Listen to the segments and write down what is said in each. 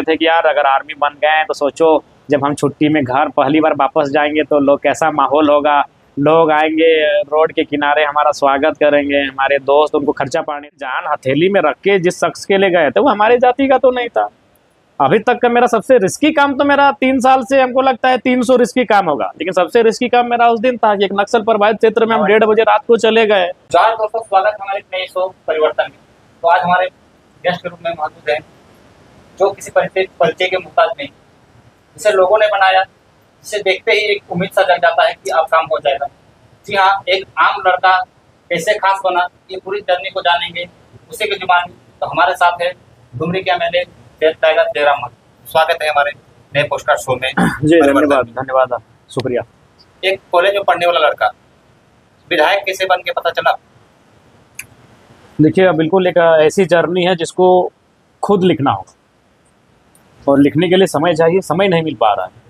थे कि यार अगर आर्मी बन गए हैं तो सोचो जब हम छुट्टी में घर पहली बार वापस जाएंगे तो लोग कैसा माहौल होगा। लोग आएंगे रोड के किनारे हमारा स्वागत करेंगे, हमारे दोस्त उनको खर्चा पानी जान हथेली में रख के जिस शख्स के लिए गए थे वो हमारी जाति का तो नहीं था। अभी तक का मेरा सबसे रिस्की काम तो मेरा 3 साल से हमको लगता है 300 रिस्की काम होगा, लेकिन सबसे रिस्की काम मेरा उस दिन था कि एक नक्सल प्रभावित क्षेत्र में हम 1:30 बजे रात को चले गए। चार दोस्तों, स्वागत हमारे नए शो परिवर्तन में। तो आज हमारे गेस्ट के रूप में मौजूद हैं जो किसी परिचय के मुहताज नहीं, जिसे लोगों ने बनाया, जिसे देखते ही एक उम्मीद सा जग जाता है कि अब काम हो जाएगा। जी हाँ, एक आम लड़का कैसे खास बना, ये पूरी जर्नी को जानेंगे उसी की जुबान। तो हमारे साथ है डुमरी के एमएलए टाइगर जयराम महतो। स्वागत है हमारे नए पोस्टकार्ड शो में। जी धन्यवाद धन्यवाद, शुक्रिया। एक कॉलेज में पढ़ने वाला लड़का विधायक कैसे बन के पता चला? देखिए बिल्कुल एक ऐसी जर्नी है जिसको खुद लिखना होगा और लिखने के लिए समय चाहिए, समय नहीं मिल पा रहा है।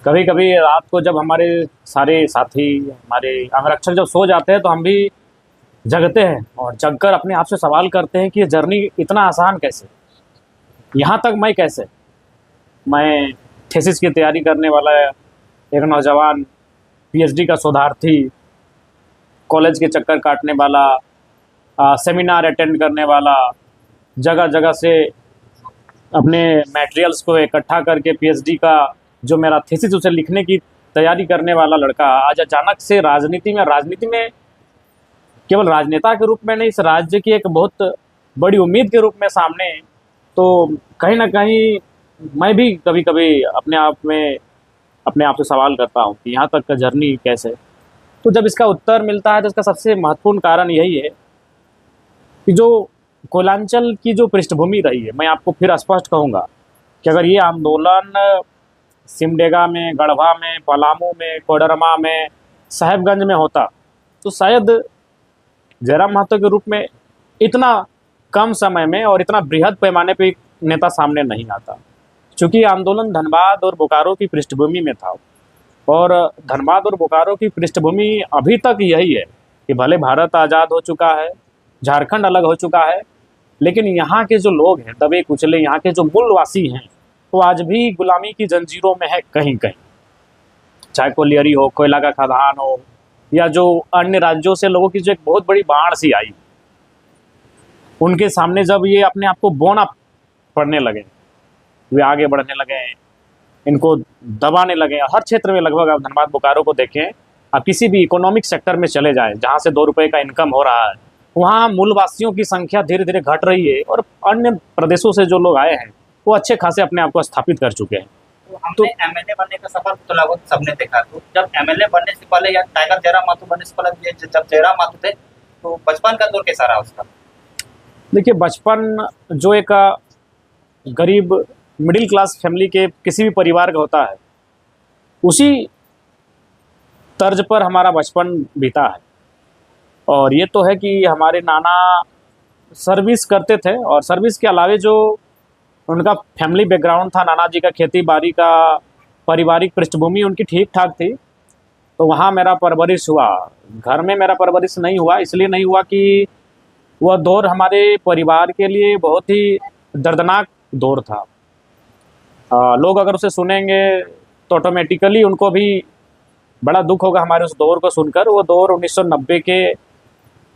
कभी कभी रात को जब हमारे सारे साथी हमारे अंगरक्षक जब सो जाते हैं तो हम भी जगते हैं और जगकर अपने आप से सवाल करते हैं कि ये जर्नी इतना आसान कैसे, यहाँ तक मैं कैसे। मैं थीसिस की तैयारी करने वाला एक नौजवान, पीएचडी का शोधार्थी, कॉलेज के चक्कर काटने वाला, सेमिनार अटेंड करने वाला, जगह जगह से अपने मटेरियल्स को इकट्ठा करके पीएचडी का जो मेरा थीसिस उसे लिखने की तैयारी करने वाला लड़का आज अचानक से राजनीति में केवल राजनेता के रूप में नहीं, इस राज्य की एक बहुत बड़ी उम्मीद के रूप में सामने। तो कहीं ना कहीं मैं भी कभी कभी अपने आप से सवाल करता हूँ कि यहाँ तक का जर्नी कैसे। तो जब इसका उत्तर मिलता है तो इसका सबसे महत्वपूर्ण कारण यही है कि जो कोयलांचल की जो पृष्ठभूमि रही है, मैं आपको फिर स्पष्ट कहूँगा कि अगर ये आंदोलन सिमडेगा में, गढ़वा में, पलामू में, कोडरमा में, साहेबगंज में होता तो शायद जयराम महतो के रूप में इतना कम समय में और इतना बृहद पैमाने पे नेता सामने नहीं आता। चूँकि आंदोलन धनबाद और बोकारो की पृष्ठभूमि में था और धनबाद और बोकारो की पृष्ठभूमि अभी तक यही है कि भले भारत आज़ाद हो चुका है, झारखंड अलग हो चुका है, लेकिन यहाँ के जो लोग हैं दबे कुचले, यहाँ के जो मूलवासी हैं वो आज भी गुलामी की जंजीरों में है कहीं कहीं। चाहे कोलियरी हो, कोयला का खदान हो, या जो अन्य राज्यों से लोगों की जो एक बहुत बड़ी बाढ़ सी आई, उनके सामने जब ये अपने आप को बोना पड़ने लगे, वे आगे बढ़ने लगे, इनको दबाने लगे। हर क्षेत्र में लगभग आप धनबाद बोकारो को देखें, आप किसी भी इकोनॉमिक सेक्टर में चले जाएं जहाँ से 2 रुपये का इनकम हो रहा है, वहाँ मूलवासियों की संख्या धीरे धीरे घट रही है और अन्य प्रदेशों से जो लोग आए हैं वो अच्छे खासे अपने आप को स्थापित कर चुके हैं। तो हमने एमएलए बनने का सफर तो लगभग सबने देखा। तो जब एमएलए बनने से पहले या टाइगर जयराम महतो बनने से पहले जब जयराम महतो थे तो बचपन का दौर कैसा रहा उसका? देखिए बचपन जो एक गरीब मिडिल क्लास फैमिली के किसी भी परिवार का होता है, उसी तर्ज पर हमारा बचपन बीता है। और ये तो है कि हमारे नाना सर्विस करते थे और सर्विस के अलावे जो उनका फैमिली बैकग्राउंड था, नाना जी का खेती बाड़ी का पारिवारिक पृष्ठभूमि उनकी ठीक ठाक थी। तो वहाँ मेरा परवरिश हुआ। घर में मेरा परवरिश नहीं हुआ, इसलिए नहीं हुआ कि वह दौर हमारे परिवार के लिए बहुत ही दर्दनाक दौर था। लोग अगर उसे सुनेंगे तो ऑटोमेटिकली उनको भी बड़ा दुख होगा हमारे उस दौर को सुनकर। वो दौर 1990 के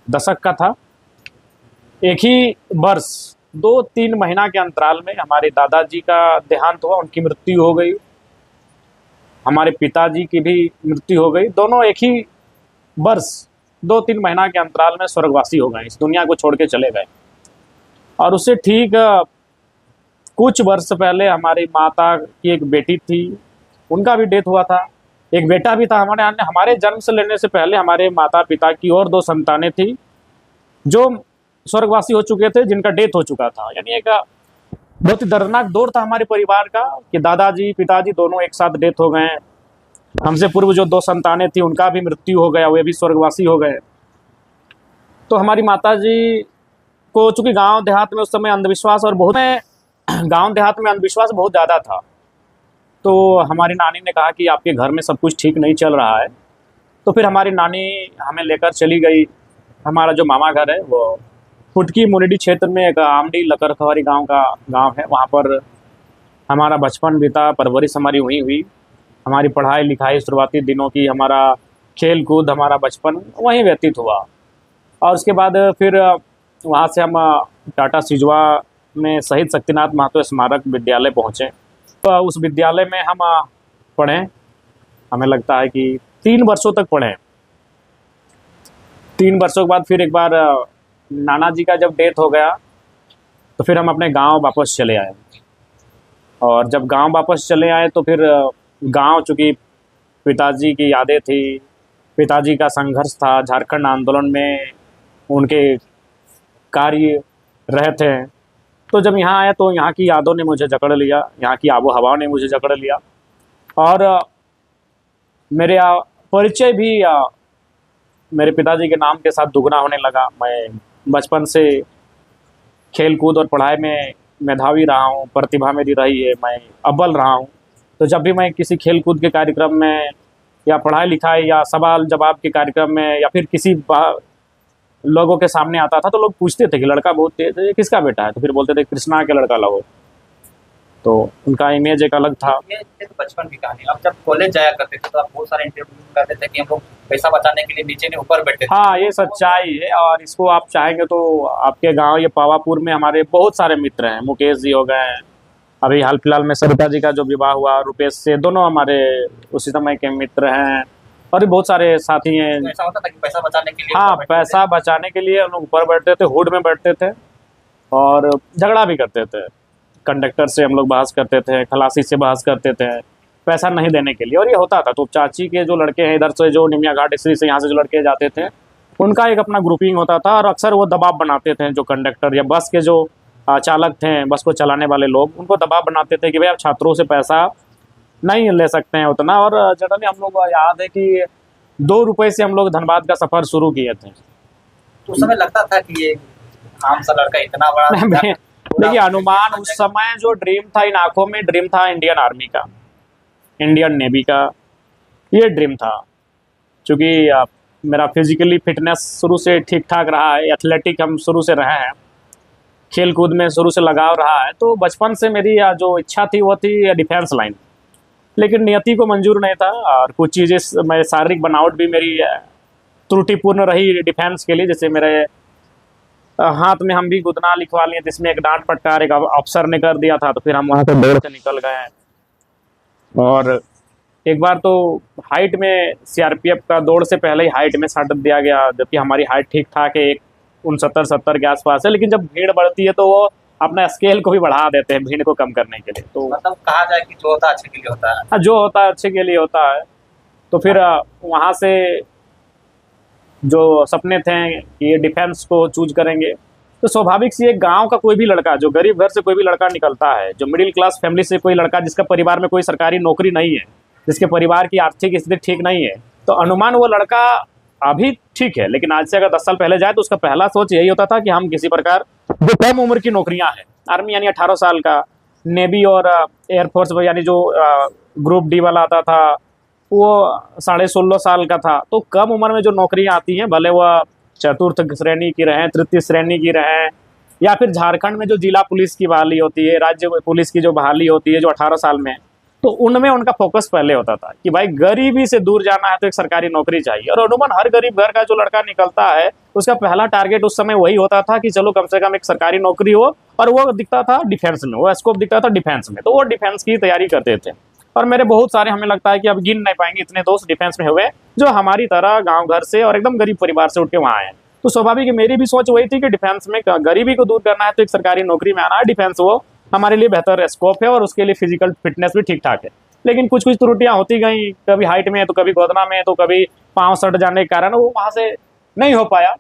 दशक का था। एक ही वर्ष 2-3 महीना के अंतराल में हमारे दादाजी का देहांत हुआ, उनकी मृत्यु हो गई। हमारे पिताजी की भी मृत्यु हो गई। दोनों एक ही वर्ष 2-3 महीना के अंतराल में स्वर्गवासी हो गए, इस दुनिया को छोड़ के चले गए। और उससे ठीक कुछ वर्ष पहले हमारी माता की एक बेटी थी, उनका भी डेथ हुआ था। एक बेटा भी था। हमारे जन्म से लेने से पहले हमारे माता पिता की और 2 संतानें थी जो स्वर्गवासी हो चुके थे, जिनका डेथ हो चुका था। यानी एक बहुत ही दर्दनाक दौर था हमारे परिवार का कि दादाजी पिताजी दोनों एक साथ डेथ हो गए। हमसे पूर्व जो 2 संतानें थी उनका भी मृत्यु हो गया, वे भी स्वर्गवासी हो गए। तो हमारी माताजी को चूँकि गांव देहात में उस समय अंधविश्वास और गांव देहात में अंधविश्वास बहुत ज़्यादा था, तो हमारी नानी ने कहा कि आपके घर में सब कुछ ठीक नहीं चल रहा है। तो फिर हमारी नानी हमें लेकर चली गई। हमारा जो मामा घर है वो फुटकी मुनिडी क्षेत्र में एक आमडी लकरखवारी गांव है, वहाँ पर हमारा बचपन बीता, परवरिश हमारी वहीं हुई। हमारी पढ़ाई लिखाई शुरुआती दिनों की, हमारा खेल कूद, हमारा बचपन वहीं व्यतीत हुआ। और उसके बाद फिर वहाँ से हम टाटा सिजवा में शहीद शक्तिनाथ महतो स्मारक विद्यालय पहुँचे। तो उस विद्यालय में हम पढ़े। हमें लगता है कि 3 वर्षों तक पढ़े। 3 वर्षों के बाद फिर एक बार नाना जी का जब डेथ हो गया तो फिर हम अपने गांव वापस चले आए। और जब गांव वापस चले आए तो फिर गांव, चूँकि पिताजी की यादें थी, पिताजी का संघर्ष था, झारखंड आंदोलन में उनके कार्य रहे थे, तो जब यहाँ आया तो यहाँ की यादों ने मुझे जकड़ लिया, यहाँ की आबो हवा ने मुझे जकड़ लिया। और मेरे परिचय भी मेरे पिताजी के नाम के साथ दुगना होने लगा। मैं बचपन से खेल कूद और पढ़ाई में मेधावी रहा हूँ, प्रतिभा मेरी रही है, मैं अव्वल रहा हूँ। तो जब भी मैं किसी खेल कूद के कार्यक्रम में या पढ़ाई लिखाई या सवाल जवाब के कार्यक्रम में या फिर किसी लोगों के सामने आता था तो लोग पूछते थे कि लड़का बहुत तेज है, ये किसका बेटा है? तो फिर बोलते थे कृष्णा के लड़का लगो। तो उनका इमेज एक अलग था। ये तो बचपन की कहानी। अब जब कॉलेज जाया करते थे तो आप बहुत सारे इंटरव्यू करते थे कि हम लोग पैसा बचाने के लिए नीचे नहीं ऊपर बैठे थे। हाँ, ये सच्चाई है। और इसको आप चाहेंगे तो आपके गांव ये पावापुर में हमारे बहुत सारे मित्र हैं। मुकेश जी हो गए, अभी हाल फिलहाल में सरिता जी का जो विवाह हुआ रुपेश से, दोनों हमारे उसी समय के मित्र हैं। और भी बहुत सारे साथी हैं। तो ऐसा होता था कि पैसा बचाने के लिए हाँ, ऊपर बैठते पैसा बचाने के लिए हम लोग ऊपर बैठते थे, हुड में बैठते थे और झगड़ा भी करते थे। कंडक्टर से हम लोग बहस करते थे, खलासी से बहस करते थे पैसा नहीं देने के लिए। और ये होता था। तो चाची के जो लड़के हैं इधर से, जो निमिया घाट स्त्री से यहाँ से जो लड़के जाते थे, उनका एक अपना ग्रुपिंग होता था और अक्सर वो दबाव बनाते थे। जो कंडक्टर या बस के जो चालक थे, बस को चलाने वाले लोग, उनको दबाव बनाते थे कि भाई आप छात्रों से पैसा नहीं ले सकते हैं उतना। और जनरली हम लोग को याद है कि 2 रुपये से हम लोग धनबाद का सफ़र शुरू किए थे। तो उस समय लगता था कि ये आम सा लड़का इतना बड़ा। देखिए, अनुमान उस समय जो ड्रीम था, इन आंखों में ड्रीम था इंडियन आर्मी का, इंडियन नेवी का, ये ड्रीम था। क्योंकि मेरा फिजिकली फिटनेस शुरू से ठीक ठाक रहा है, एथलेटिक हम शुरू से रहे हैं, खेल कूद में शुरू से लगाव रहा है। तो बचपन से मेरी जो इच्छा थी वो थी डिफेंस लाइन। लेकिन नियति को मंजूर नहीं था और कुछ चीज़ें, मैं शारीरिक बनावट भी मेरी त्रुटिपूर्ण रही डिफेंस के लिए। जैसे मेरे हाथ में हम भी गुदना लिखवा लिए, जिसमें एक डांट फटकार एक अफसर ने कर दिया था। तो फिर हम वहाँ से दौड़ के निकल गए। और एक बार तो हाइट में सीआरपीएफ का दौड़ से पहले ही हाइट में साट दिया गया, जबकि हमारी हाइट ठीक ठाक है, 69-70 के आसपास है। लेकिन जब भीड़ बढ़ती है तो वो अपना स्केल को भी बढ़ा देते हैं भीड़ को कम करने के लिए। तो मतलब कहा जाए कि जो होता है अच्छे के लिए होता है। हाँ, जो होता है अच्छे के लिए होता है। तो फिर वहाँ से जो सपने थे कि ये डिफेंस को चूज करेंगे, तो स्वाभाविक सी एक गांव का कोई भी लड़का, जो गरीब घर से कोई भी लड़का निकलता है, जो मिडिल क्लास फैमिली से कोई लड़का जिसका परिवार में कोई सरकारी नौकरी नहीं है, जिसके परिवार की आर्थिक स्थिति ठीक नहीं है, तो अनुमान वो लड़का अभी ठीक है, लेकिन आज से अगर 10 साल पहले जाए तो उसका पहला सोच यही होता था कि हम किसी प्रकार जो कम उम्र की नौकरियां हैं, आर्मी यानी 18 साल का, नेवी और एयरफोर्स यानी जो ग्रुप डी वाला आता था वो 16.5 साल का था। तो कम उम्र में जो नौकरियां आती हैं, भले वह चतुर्थ श्रेणी की रहें, तृतीय श्रेणी की रहें, या फिर झारखंड में जो जिला पुलिस की बहाली होती है, राज्य पुलिस की जो बहाली होती है जो 18 साल में, तो उनमें उनका फोकस पहले होता था कि भाई गरीबी से दूर जाना है तो एक सरकारी नौकरी चाहिए। और अमूमन हर गरीब घर का जो लड़का निकलता है उसका पहला टारगेट उस समय वही होता था कि चलो कम से कम एक सरकारी नौकरी हो, और वो दिखता था डिफेंस में, वो स्कोप दिखता था डिफेंस में, तो वो डिफेंस की तैयारी करते थे। और मेरे बहुत सारे, हमें लगता है कि अब गिन नहीं पाएंगे इतने दोस्त डिफेंस में हुए जो हमारी तरह गाँव घर से और एकदम गरीब परिवार से उठ के वहाँ आए। तो स्वाभाविक मेरी भी सोच वही थी कि डिफेंस में गरीबी को दूर करना है तो एक सरकारी नौकरी में आना है, डिफेंस वो हमारे लिए बेहतर स्कोप है और उसके लिए फिजिकल फिटनेस भी ठीक ठाक है। लेकिन कुछ कुछ त्रुटियां होती गई, कभी हाइट में तो कभी गोदना में तो कभी पाँव सट जाने के कारण वो वहाँ से नहीं हो पाया।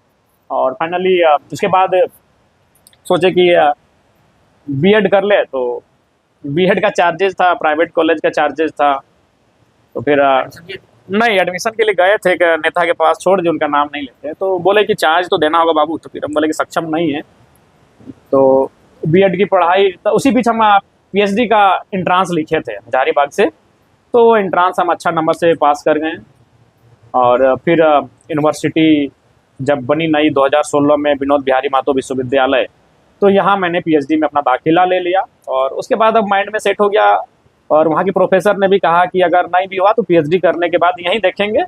और फाइनली उसके बाद सोचे कि बीएड कर ले, तो बीएड का चार्जेस था, प्राइवेट कॉलेज का चार्जेस था, तो फिर नहीं, एडमिशन के लिए गए थे, एक नेता के पास, छोड़ दिए, उनका नाम नहीं लेते, तो बोले कि चार्ज तो देना होगा बाबू। तो फिर हम बोले कि सक्षम नहीं है। तो बीएड की पढ़ाई, तो उसी बीच हम पीएचडी का एंट्रांस लिखे थे हजारीबाग से, तो एंट्रांस हम अच्छा नंबर से पास कर गए। और फिर यूनिवर्सिटी जब बनी नई 2016 में विनोद बिहारी महतो विश्वविद्यालय, तो यहाँ मैंने पीएचडी में अपना दाखिला ले लिया और उसके बाद अब माइंड में सेट हो गया। और वहाँ के प्रोफेसर ने भी कहा कि अगर नहीं भी हुआ तो पीएचडी करने के बाद यहीं देखेंगे,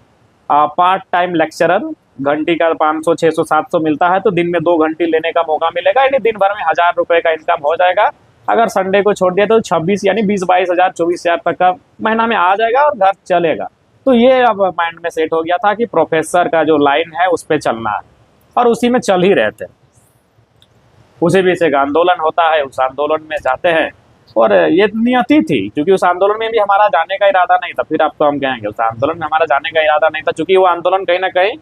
पार्ट टाइम लेक्चरर, घंटी का 500 600 700 मिलता है, तो दिन में 2 घंटे लेने का मौका मिलेगा, यानी दिन भर में 1000 रुपये का इनकम हो जाएगा। अगर संडे को छोड़ दिया तो 26 यानी 20-22 हज़ार 24 हज़ार तक का महीना में आ जाएगा और घर चलेगा। तो ये अब माइंड में सेट हो गया था कि प्रोफेसर का जो लाइन है उस पर चलना है, और उसी में चल ही रहे थे। उसी बीच एक आंदोलन होता है, उस आंदोलन में जाते हैं, और ये नियति थी, क्योंकि उस आंदोलन में भी हमारा जाने का इरादा नहीं था। फिर आपको हम कहेंगे उस आंदोलन में हमारा जाने का इरादा नहीं था, क्योंकि वो आंदोलन कहीं ना कहीं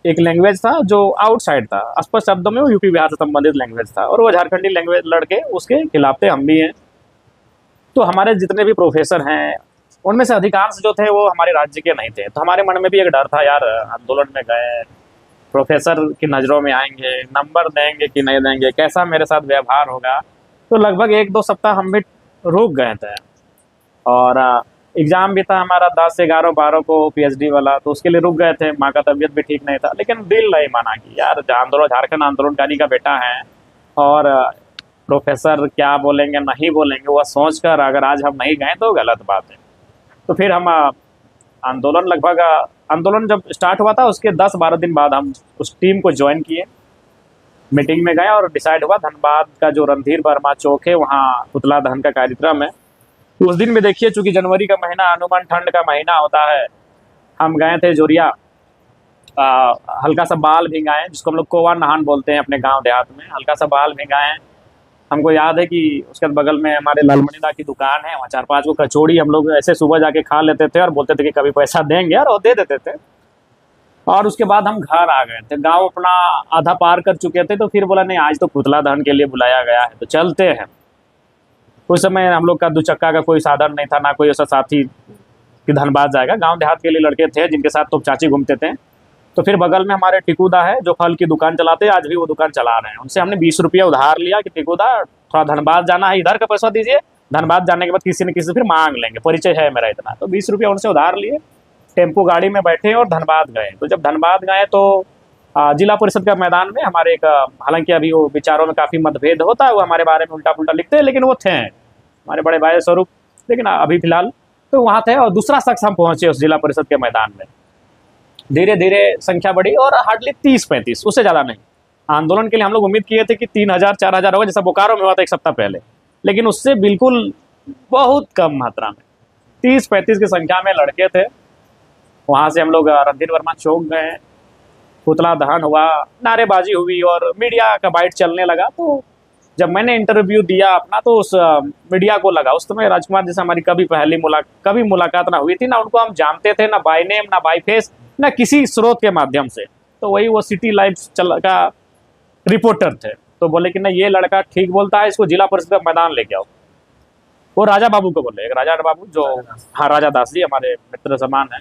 एक लैंग्वेज था जो आउटसाइड था, स्पष्ट शब्दों में वो यूपी बिहार से संबंधित लैंग्वेज था, और वो झारखंडी लैंग्वेज लड़के उसके खिलाफ थे, हम भी हैं। तो हमारे जितने भी प्रोफेसर हैं उनमें से अधिकांश जो थे वो हमारे राज्य के नहीं थे। तो हमारे मन में भी एक डर था, यार आंदोलन में गए, प्रोफेसर की नज़रों में आएंगे, नंबर देंगे कि नहीं देंगे, कैसा मेरे साथ व्यवहार होगा। तो लगभग 1-2 सप्ताह हम भी रुक गए थे, और एग्ज़ाम भी था हमारा 10, 11, 12 को पीएचडी वाला, तो उसके लिए रुक गए थे। माँ का तबीयत भी ठीक नहीं था, लेकिन दिल नहीं माना कि यार आंदोलन, झारखंड आंदोलनकारी का बेटा है, और प्रोफेसर क्या बोलेंगे नहीं बोलेंगे, वह सोच कर अगर आज हम नहीं गए तो गलत बात है। तो फिर हम आंदोलन जब स्टार्ट हुआ था उसके 10-12 दिन बाद हम उस टीम को ज्वाइन किए, मीटिंग में गए, और डिसाइड हुआ धनबाद का जो रणधीर वर्मा चौक है वहाँ पुतला दहन का कार्यक्रम है। तो उस दिन भी देखिए, चूँकि जनवरी का महीना अनुमान ठंड का महीना होता है, हम गए थे जोरिया, हल्का सा बाल भिंगाएँ, जिसको हम लोग कोवा नहान बोलते हैं अपने गांव देहात में, हल्का सा बाल भिंगाएँ। हमको याद है कि उसके बगल में हमारे लालमणिदा की दुकान है, वहाँ 4-5 को कचौड़ी हम लोग ऐसे सुबह जाके खा लेते थे और बोलते थे कि कभी पैसा देंगे, और वो दे देते थे। और उसके बाद हम घर आ गए थे, गांव अपना आधा पार कर चुके थे, तो फिर बोला नहीं आज तो पुतला दहन के लिए बुलाया गया है तो चलते हैं। उस समय हम लोग का 2 चक्का का कोई साधन नहीं था, ना कोई ऐसा साथी कि धनबाद जाएगा। गांव देहात के लिए लड़के थे जिनके साथ तो चाची घूमते थे। तो फिर बगल में हमारे टिकुदा है जो फल की दुकान चलाते हैं, आज भी वो दुकान चला रहे हैं। उनसे हमने 20 रुपया उधार लिया कि टिकुदा थोड़ा धनबाद जाना है, इधर का पैसा दीजिए, धनबाद जाने के बाद किसी न किसी से फिर मांग लेंगे, परिचय है मेरा इतना। तो 20 रुपया उनसे उधार लिए, टेम्पो गाड़ी में बैठे और धनबाद गए। तो जब धनबाद गए तो जिला परिषद का मैदान में हमारे एक, हालांकि अभी वो विचारों में काफ़ी मतभेद होता है, वो हमारे बारे में उल्टा पुल्टा लिखते हैं, लेकिन वो थे हमारे बड़े भाई स्वरूप, लेकिन अभी फिलहाल तो वहाँ थे। और दूसरा शख्स हम पहुँचे उस जिला परिषद के मैदान में, धीरे धीरे संख्या बढ़ी और हार्डली 30-35, उससे ज़्यादा नहीं। आंदोलन के लिए हम लोग उम्मीद किए थे कि 3000-4000 होगा, जैसा बोकारो में हुआ था 1 सप्ताह पहले, लेकिन उससे बिल्कुल बहुत कम मात्रा में 30-35 की संख्या में लड़के थे। वहाँ से हम लोग रणधीर वर्मा चौक गए, पुतला दहन हुआ, नारेबाजी हुई और मीडिया का बाइट चलने लगा। तो जब मैंने इंटरव्यू दिया अपना, तो उस मीडिया को लगा, उस समय राजकुमार जैसे हमारी कभी मुलाकात ना हुई थी, ना उनको हम जानते थे, ना बाय नेम, ना बाय फेस, ना किसी स्रोत के माध्यम से। तो वही वो सिटी लाइव का रिपोर्टर थे। तो बोले कि नहीं ये लड़का ठीक बोलता है, इसको जिला परिषद का मैदान लेके आओ। वो राजा बाबू को बोले, एक राजा बाबू जो, हाँ राजा दास जी हमारे मित्र समान है,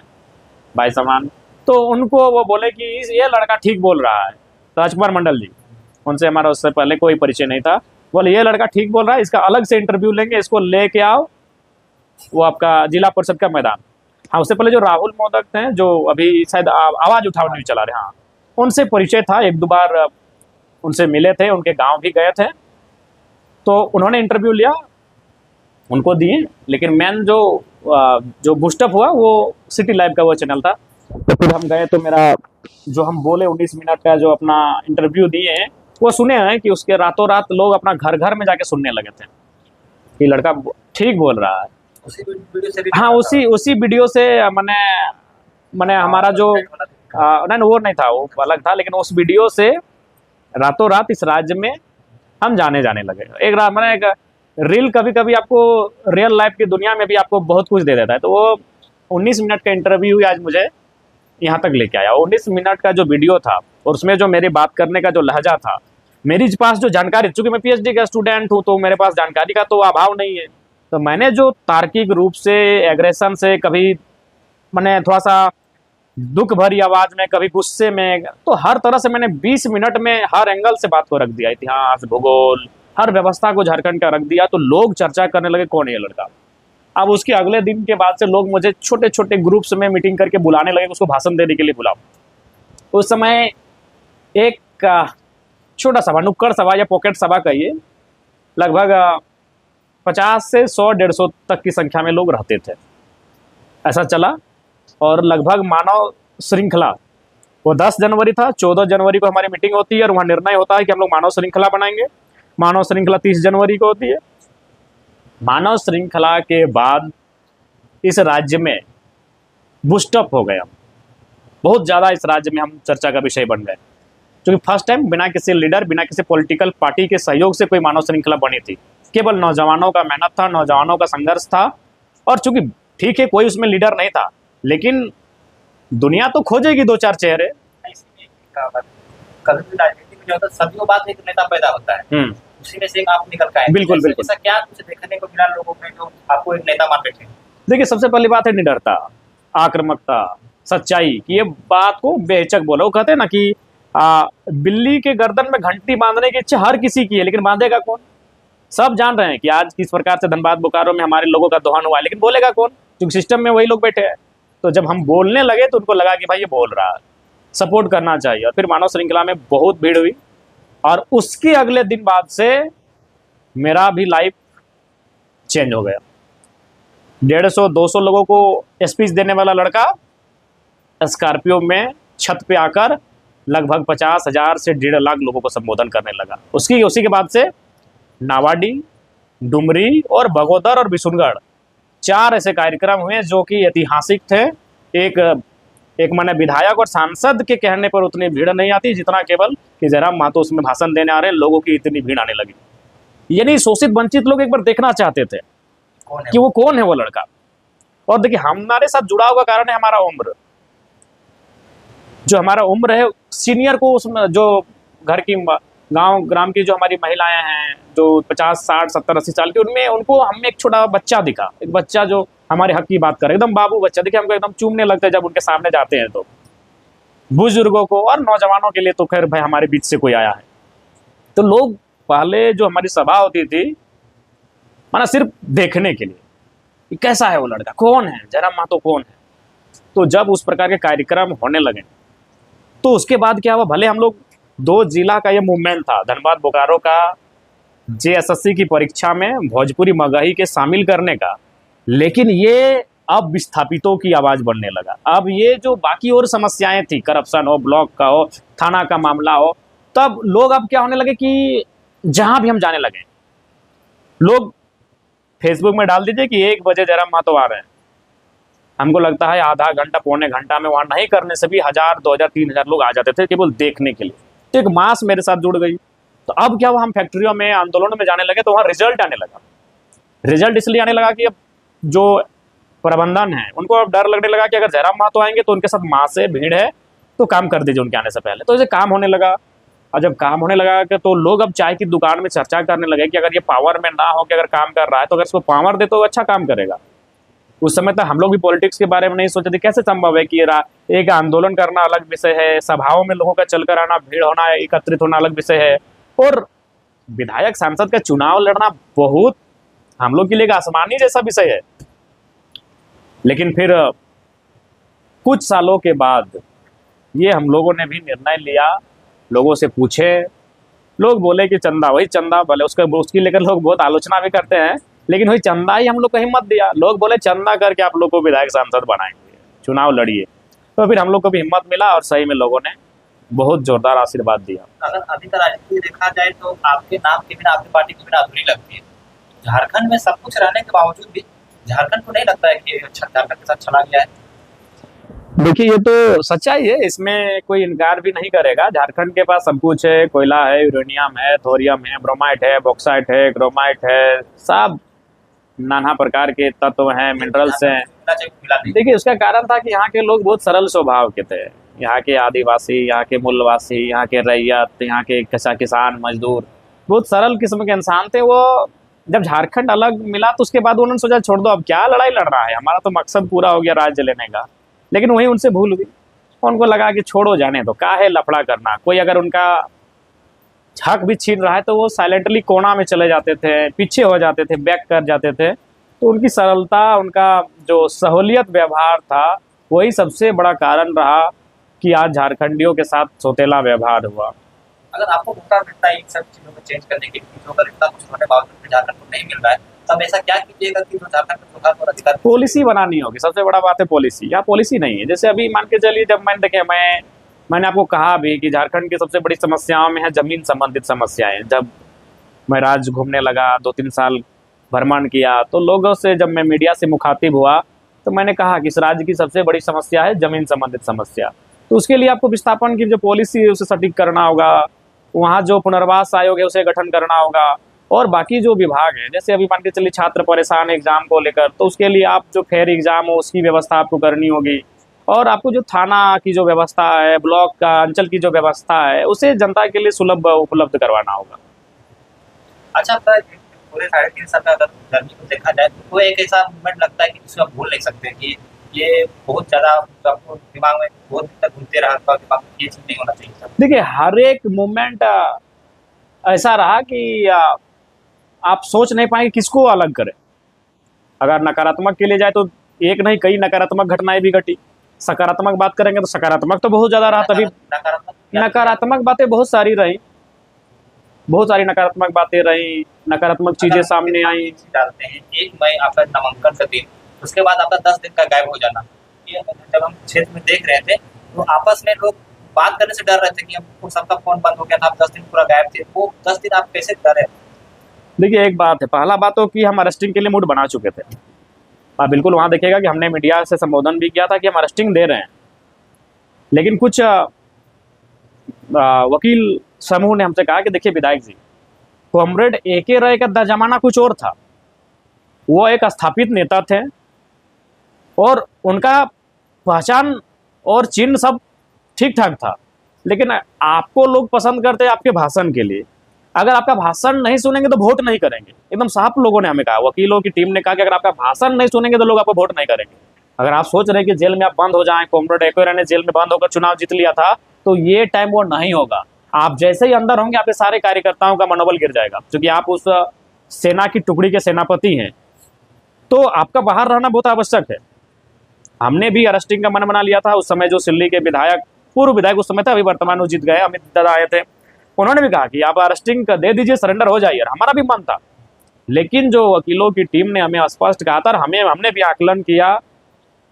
भाई समान। तो उनको वो बोले कि ये लड़का ठीक बोल रहा है, राजकुमार मंडल जी, उनसे हमारा उससे पहले कोई परिचय नहीं था। बोले ये लड़का ठीक बोल रहा है, इसका अलग से इंटरव्यू लेंगे, इसको लेके आओ वो आपका जिला परिषद का मैदान। हाँ, उससे पहले जो राहुल मोदक थे, जो अभी शायद आवाज़ उठाओ न्यूज़ चला रहे, हाँ, उनसे परिचय था, 1-2 बार उनसे मिले थे, उनके गांव भी गए थे। तो उन्होंने इंटरव्यू लिया, उनको दिए, लेकिन मेन जो बूस्टअप हुआ वो सिटी लाइव का वो चैनल था। तो फिर हम गए, तो मेरा जो हम बोले 19 मिनट का जो अपना इंटरव्यू दिए हैं, वो सुने हैं कि उसके रातों रात लोग अपना घर घर में जाके सुनने लगे थे कि लड़का ठीक बोल रहा है। उसी वीडियो से हाँ, उसी वीडियो से मैंने हमारा जो नहीं वो नहीं था, वो अलग था, लेकिन उस वीडियो से रातों रात इस राज्य में हम जाने लगे। एक रील कभी कभी आपको रियल लाइफ की दुनिया में भी आपको बहुत कुछ दे देता है। तो वो 19 मिनट का इंटरव्यू आज मुझे यहाँ तक लेके आया। 19 मिनट का जो वीडियो था और उसमें जो मेरी बात करने का जो लहजा था, मेरे पास जो जानकारी, चूंकि मैं पीएचडी का स्टूडेंट हूँ तो मेरे पास जानकारी का तो अभाव नहीं है, तो मैंने जो तार्किक रूप से एग्रेशन से, कभी मैंने थोड़ा सा दुख भरी आवाज़ में, कभी गुस्से में, तो हर तरह से मैंने 20 मिनट में हर एंगल से बात को रख दिया, इतिहास, भूगोल, हर व्यवस्था को झारखंड का रख दिया। तो लोग चर्चा करने लगे कौन है ये लड़का। अब उसके अगले दिन के बाद से लोग मुझे छोटे छोटे ग्रुप्स में मीटिंग करके बुलाने लगे, उसको भाषण देने के लिए बुलाओ। उस समय एक छोटा सभा, नुक्कड़ सभा या पॉकेट सभा कहिए, लगभग 50 से 100-150 तक की संख्या में लोग रहते थे। ऐसा चला और लगभग मानव श्रृंखला, वो 10 जनवरी था, 14 जनवरी को हमारी मीटिंग होती है और वहाँ निर्णय होता है कि हम लोग मानव श्रृंखला बनाएंगे। मानव श्रृंखला 30 जनवरी को होती है। मानव श्रृंखला के बाद इस राज्य में बूस्टअप हो गया, बहुत ज़्यादा इस राज्य में हम चर्चा का विषय बन गए, क्योंकि फर्स्ट टाइम बिना किसी लीडर, बिना किसी पॉलिटिकल पार्टी के सहयोग से कोई मानव श्रृंखला बनी थी। केवल नौजवानों का मेहनत था, नौजवानों का संघर्ष था। और चूंकि ठीक है कोई उसमें लीडर नहीं था, लेकिन दुनिया तो खोजेगी 2-4 चेहरे। कभी भी राजनीति में जो होता है सदियों बाद एक नेता पैदा होता है, उसी में से एक आप निकल के आए। बिल्कुल बिल्कुल। ऐसा क्या कुछ देखने को मिला लोगों में जो आपको एक नेता मानते थे? देखिए, सबसे पहली बात है निडरता, आक्रामकता, सच्चाई की। ये बात को बेहिचक बोला। वो कहते हैं ना कि बिल्ली के गर्दन में घंटी बांधने की इच्छा हर किसी की है, लेकिन बांधेगा कौन? सब जान रहे हैं कि आज किस प्रकार से धनबाद बोकारो में हमारे लोगों का दोहन हुआ है, लेकिन बोलेगा कौन? क्योंकि सिस्टम में वही लोग बैठे हैं। तो जब हम बोलने लगे तो उनको लगा कि भाई ये बोल रहा है, सपोर्ट करना चाहिए। और फिर मानव श्रृंखला में बहुत भीड़ हुई और उसके अगले दिन बाद से मेरा भी लाइफ चेंज हो गया। 150-200 लोगों को स्पीच देने वाला लड़का स्कॉर्पियो में छत पे आकर लगभग 50,000 से 1.5 लाख लोगों को संबोधन करने लगा। उसी के बाद से नावाडी, डुमरी और बगोदर और बिशुनगढ़ 4 ऐसे कार्यक्रम हुए जो कि ऐतिहासिक थे। एक माने विधायक और सांसद के कहने पर उतनी भीड़ नहीं आती जितना केवल कि जयराम महतो उसमें भाषण देने आ रहे हैं, लोगों की इतनी भीड़ आने लगी। यानी शोषित वंचित लोग एक बार देखना चाहते थे कि वो कौन है वो लड़का। और देखिए, हमारे साथ जुड़ाव का कारण है हमारा उम्र। जो हमारा उम्र है, सीनियर को उसमें जो घर की गांव ग्राम की जो हमारी महिलाएं हैं जो 50, 60, 70, 80 साल की, उनमें उनको हमें एक छोटा बच्चा दिखा, एक बच्चा जो हमारे हक की बात करे, एकदम बाबू बच्चा दिखे, हमको एकदम चूमने लगता है जब उनके सामने जाते हैं। तो बुजुर्गों को और नौजवानों के लिए तो खैर भाई हमारे बीच से कोई आया है। तो लोग पहले जो हमारी सभा होती थी माना सिर्फ देखने के लिए कि कैसा है वो लड़का, कौन है जयराम महतो, कौन है। तो जब उस प्रकार के कार्यक्रम होने लगे तो उसके बाद क्या हुआ, भले हम लोग 2 जिला का ये मूवमेंट था, धनबाद बोकारो का JSSC की परीक्षा में भोजपुरी मगही के शामिल करने का, लेकिन ये अब विस्थापितों की आवाज बनने लगा। अब ये जो बाकी और समस्याएं थी, करप्शन हो, ब्लॉक का हो, थाना का मामला हो, तब लोग अब क्या होने लगे कि जहां भी हम जाने लगे, लोग फेसबुक में डाल दीजिए कि 1 बजे जयराम महतो आ रहे हैं। हमको लगता है आधा घंटा, पौने घंटा में वहां नहीं करने से भी 1000, 2000, 3000 लोग आ जाते थे केवल देखने के लिए। तो एक मास मेरे साथ जुड़ गई। तो अब क्या हुआ, हम फैक्ट्रियों में, आंदोलनों में जाने लगे तो वहाँ रिजल्ट आने लगा। रिजल्ट इसलिए आने लगा कि अब जो प्रबंधन है उनको अब डर लगने लगा कि अगर जयराम महतो आएंगे तो उनके साथ मास है, भीड़ है, तो काम कर दीजिए उनके आने से पहले। तो इसे काम होने लगा। और जब काम होने लगा तो लोग अब चाय की दुकान में चर्चा करने लगे कि अगर ये पावर में ना हो कि अगर काम कर रहा है तो अगर इसको पावर दे तो अच्छा काम करेगा। उस समय तक हम लोग भी पॉलिटिक्स के बारे में नहीं सोचे थे। कैसे संभव है कि एक आंदोलन करना अलग विषय है, सभाओं में लोगों का चलकर आना, भीड़ होना, एकत्रित होना अलग विषय है, और विधायक सांसद का चुनाव लड़ना बहुत हम लोग के लिए एक आसमानी जैसा विषय है। लेकिन फिर कुछ सालों के बाद ये हम लोगों ने भी निर्णय लिया, लोगों से पूछे, लोग बोले कि चंदा, वही चंदा बोले, उसकी लेकर लोग बहुत आलोचना भी करते हैं, लेकिन वही चंदा ही हम लोग को हिम्मत दिया। लोग बोले चंदा करके आप लोग को विधायक सांसद बनाएंगे, चुनाव लड़िए। तो फिर हम लोग को भी हिम्मत मिला और सही में लोगों ने बहुत जोरदार आशीर्वाद दिया। अगर अभी का राजनीति देखा जाए तो आपके नाम के बिना, आपकी पार्टी के बिना अधूरी लगती है। झारखंड में सब कुछ रहने के बावजूद भी झारखंड को नहीं लगता है कि अच्छा झारखंड के साथ चला गया है? देखिए, ये तो सच्चाई है, इसमें कोई इनकार भी नहीं करेगा। झारखंड के पास सब कुछ है, कोयला है, यूरेनियम है, थोरियम है, ब्रोमाइट है, बॉक्साइट है, क्रोमाइट है, सब नाना प्रकार के तत्व हैं, मिनरल्स हैं। देखिए, उसका कारण था कि यहाँ के लोग बहुत सरल स्वभाव के थे। यहाँ के आदिवासी, यहाँ के मूलवासी, यहाँ के रैयत, यहाँ के किसान मजदूर बहुत सरल किस्म के इंसान थे। वो जब झारखंड अलग मिला तो उसके बाद उन्होंने सोचा छोड़ दो, अब क्या लड़ाई लड़ रहा है, हमारा तो मकसद पूरा हो गया राज्य लेने का। लेकिन वही उनसे भूल हुई, उनको लगा कि छोड़ो, जाने दो, काहे लफड़ा करना। कोई अगर उनका हक भी छीन रहा है तो वो साइलेंटली कोना में चले जाते थे, पीछे हो जाते थे, बैक कर जाते थे। तो उनकी सरलता, उनका जो सहूलियत व्यवहार था, वही सबसे बड़ा कारण रहा कि आज झारखंडियों के साथ सौतेला व्यवहार हुआ। अगर आपको मौका मिलता है इन सब चीज़ों को चेंज करने के लिए, जो अगर इतना कुछ होने के बावजूद भी झारखंड को नहीं मिल रहा है, तब ऐसा क्या कीजिएगा कि जो झारखंड में सुधार और अधिकार पॉलिसी बनानी होगी, सबसे बड़ा बात है पॉलिसी। यहाँ पॉलिसी नहीं है। जैसे अभी मान के चलिए, जब मैंने देखे मैंने आपको कहा भी कि झारखंड की सबसे बड़ी समस्याओं में है जमीन संबंधित समस्याएं। जब मैं राज्य घूमने लगा, 2-3 साल भ्रमण किया, तो लोगों से जब मैं मीडिया से मुखातिब हुआ तो मैंने कहा कि इस राज्य की सबसे बड़ी समस्या है जमीन संबंधित समस्या। तो उसके लिए आपको विस्थापन की जो पॉलिसी है उसे सटीक करना होगा, वहाँ जो पुनर्वास आयोग है उसे गठन करना होगा, और बाकी जो विभाग है, जैसे अभी मान के चलिए छात्र परेशान है एग्जाम को लेकर, तो उसके लिए आप जो फेयर एग्जाम हो उसकी व्यवस्था आपको करनी होगी, और आपको जो थाना की जो व्यवस्था है, ब्लॉक का, अंचल की जो व्यवस्था है, उसे जनता के लिए सुलभ उपलब्ध करवाना होगा। अच्छा, आपका पूरे 3.5 साल का अगर जर्नी को देखा जाए तो एक ऐसा मूवमेंट लगता है कि जिसको आप भूल नहीं सकते, कि ये बहुत ज़्यादा आपको दिमाग में बहुत दिन तक घूमते रहा, आपका दिमाग में ये चीज़ नहीं होना चाहिए था। देखिए, हर एक मूवमेंट ऐसा रहा कि आप सोच नहीं पाएंगे किसको अलग करें। अगर नकारात्मक के लिए जाए तो एक नहीं कई नकारात्मक घटनाएं भी घटी। सकारात्मक बात करेंगे तो सकारात्मक तो बहुत ज़्यादा रहा। तभी नकारात्मक बातें बहुत सारी रही, बहुत सारी नकारात्मक बातें रही, नकारात्मक चीज़ें सामने आई। डालते हैं 1 मई आपका नामांकन का दिन, उसके बाद आपका 10 दिन का गायब हो जाना। ये जब हम क्षेत्र में देख रहे थे तो आपस में लोग बात करने से डर रहे थे कि हमको सबका फोन बंद हो गया था, आप 10 दिन पूरा गायब थे। वो 10 दिन आप कैसे डरे? देखिए, एक बात है, पहला बात तो कि हम अरेस्टिंग के लिए मूड बना चुके थे। आप बिल्कुल वहाँ देखिएगा कि हमने मीडिया से संबोधन भी किया था कि हम अरेस्टिंग दे रहे हैं, लेकिन कुछ वकील समूह ने हमसे कहा कि देखिए विधायक जी, कॉमरेड AK रॉय का जमाना कुछ और था। वो एक स्थापित नेता थे और उनका पहचान और चिन्ह सब ठीक ठाक था, लेकिन आपको लोग पसंद करते हैं आपके भाषण के लिए। अगर आपका भाषण नहीं सुनेंगे तो वोट नहीं करेंगे। एकदम साफ लोगों ने हमें कहा, वकीलों की टीम ने कहा कि अगर आपका भाषण नहीं सुनेंगे तो लोग आपको वोट नहीं करेंगे। अगर आप सोच रहे हैं कि जेल में आप बंद हो जाएं, कॉमरेड AK रॉय ने जेल में बंद होकर चुनाव जीत लिया था, तो ये टाइम वो नहीं होगा। आप जैसे ही अंदर होंगे आपके सारे कार्यकर्ताओं का मनोबल गिर जाएगा, क्योंकि आप उस सेना की टुकड़ी के सेनापति हैं। तो आपका बाहर रहना बहुत आवश्यक है। हमने भी अरेस्टिंग का मन बना लिया था। उस समय जो सिल्ली के विधायक, पूर्व विधायक उस समय था, अभी वर्तमान वो जीत गए, अमित दादा आए थे, उन्होंने भी कहा कि आप अरेस्टिंग दे दीजिए, सरेंडर हो जाइए। हमारा भी मन था, लेकिन जो वकीलों की टीम ने हमें स्पष्ट कहा था, हमने भी आकलन किया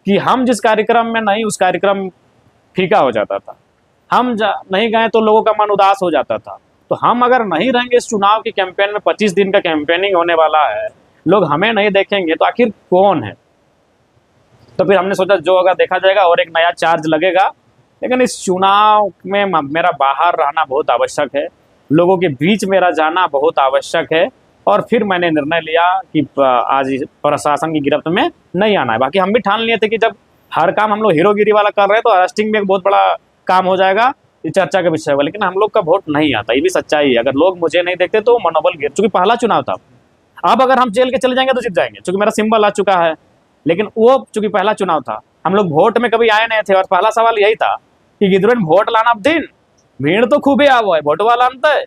कि हम जिस कार्यक्रम में नहीं, उस कार्यक्रम फीका हो जाता था। हम नहीं गए तो लोगों का मन उदास हो जाता था। तो हम अगर नहीं रहेंगे इस चुनाव की कैंपेन में, 25 दिन का कैंपेनिंग होने वाला है, लोग हमें नहीं देखेंगे तो आखिर कौन है? तो फिर हमने सोचा जो होगा देखा जाएगा और एक नया चार्ज लगेगा, लेकिन इस चुनाव में मेरा बाहर रहना बहुत आवश्यक है, लोगों के बीच मेरा जाना बहुत आवश्यक है। और फिर मैंने निर्णय लिया कि आज प्रशासन की गिरफ्त में नहीं आना है। बाकी हम भी ठान लिए थे कि जब हर काम हम लोग हीरोगिरी वाला कर रहे हैं तो अरेस्टिंग में एक बहुत बड़ा काम हो जाएगा, ये चर्चा का विषय होगा। लेकिन हम लोग का वोट नहीं आता, ये भी सच्चाई है। अगर लोग मुझे नहीं देखते तो मनोबल गिर, चूंकि पहला चुनाव था। अब अगर हम जेल के चले जाएंगे तो जीत जाएंगे, चूंकि मेरा सिंबल आ चुका है। लेकिन वो चूंकि पहला चुनाव था, हम लोग वोट में कभी आए नहीं थे, और पहला सवाल यही था कि गिदरन वोट लाना दिन भीड़ तो खूब ही आवो है, वोट वाला अंत है।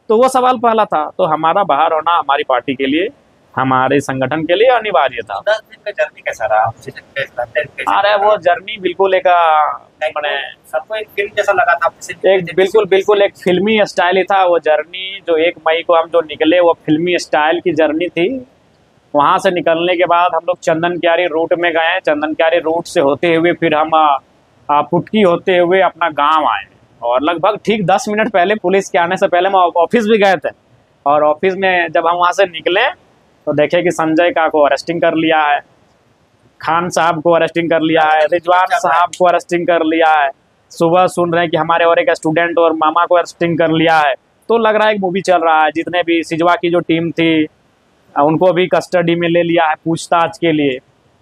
तो वो सवाल पहला था। तो हमारा बाहर होना हमारी पार्टी के लिए, हमारे संगठन के लिए अनिवार्य था। 10 दिन का जर्नी कैसा रहा? अरे वो जर्नी बिल्कुल एक मैंने सबको एक फिल्म जैसा लगा था, एक बिल्कुल एक फिल्मी स्टाइल ही था वो जर्नी। जो 1 मई को हम जो निकले वो फिल्मी स्टाइल की जर्नी थी। वहाँ से निकलने के बाद हम लोग चंदन क्यारी रूट में गए। चंदन क्यारी रूट से होते हुए फिर हम पुटकी होते हुए अपना गांव आए, और लगभग ठीक 10 मिनट पहले, पुलिस के आने से पहले हम ऑफिस भी गए थे। और ऑफिस में जब हम वहाँ से निकले तो देखे कि संजय का को अरेस्टिंग कर लिया है, खान साहब को अरेस्टिंग कर लिया है, रिजवान साहब को अरेस्टिंग कर लिया है। सुबह सुन रहे हैं कि हमारे और एक स्टूडेंट और मामा को अरेस्टिंग कर लिया है। तो लग रहा है एक मूवी चल रहा है। जितने भी सिजवा की जो टीम थी उनको भी कस्टडी में ले लिया है पूछताछ के लिए।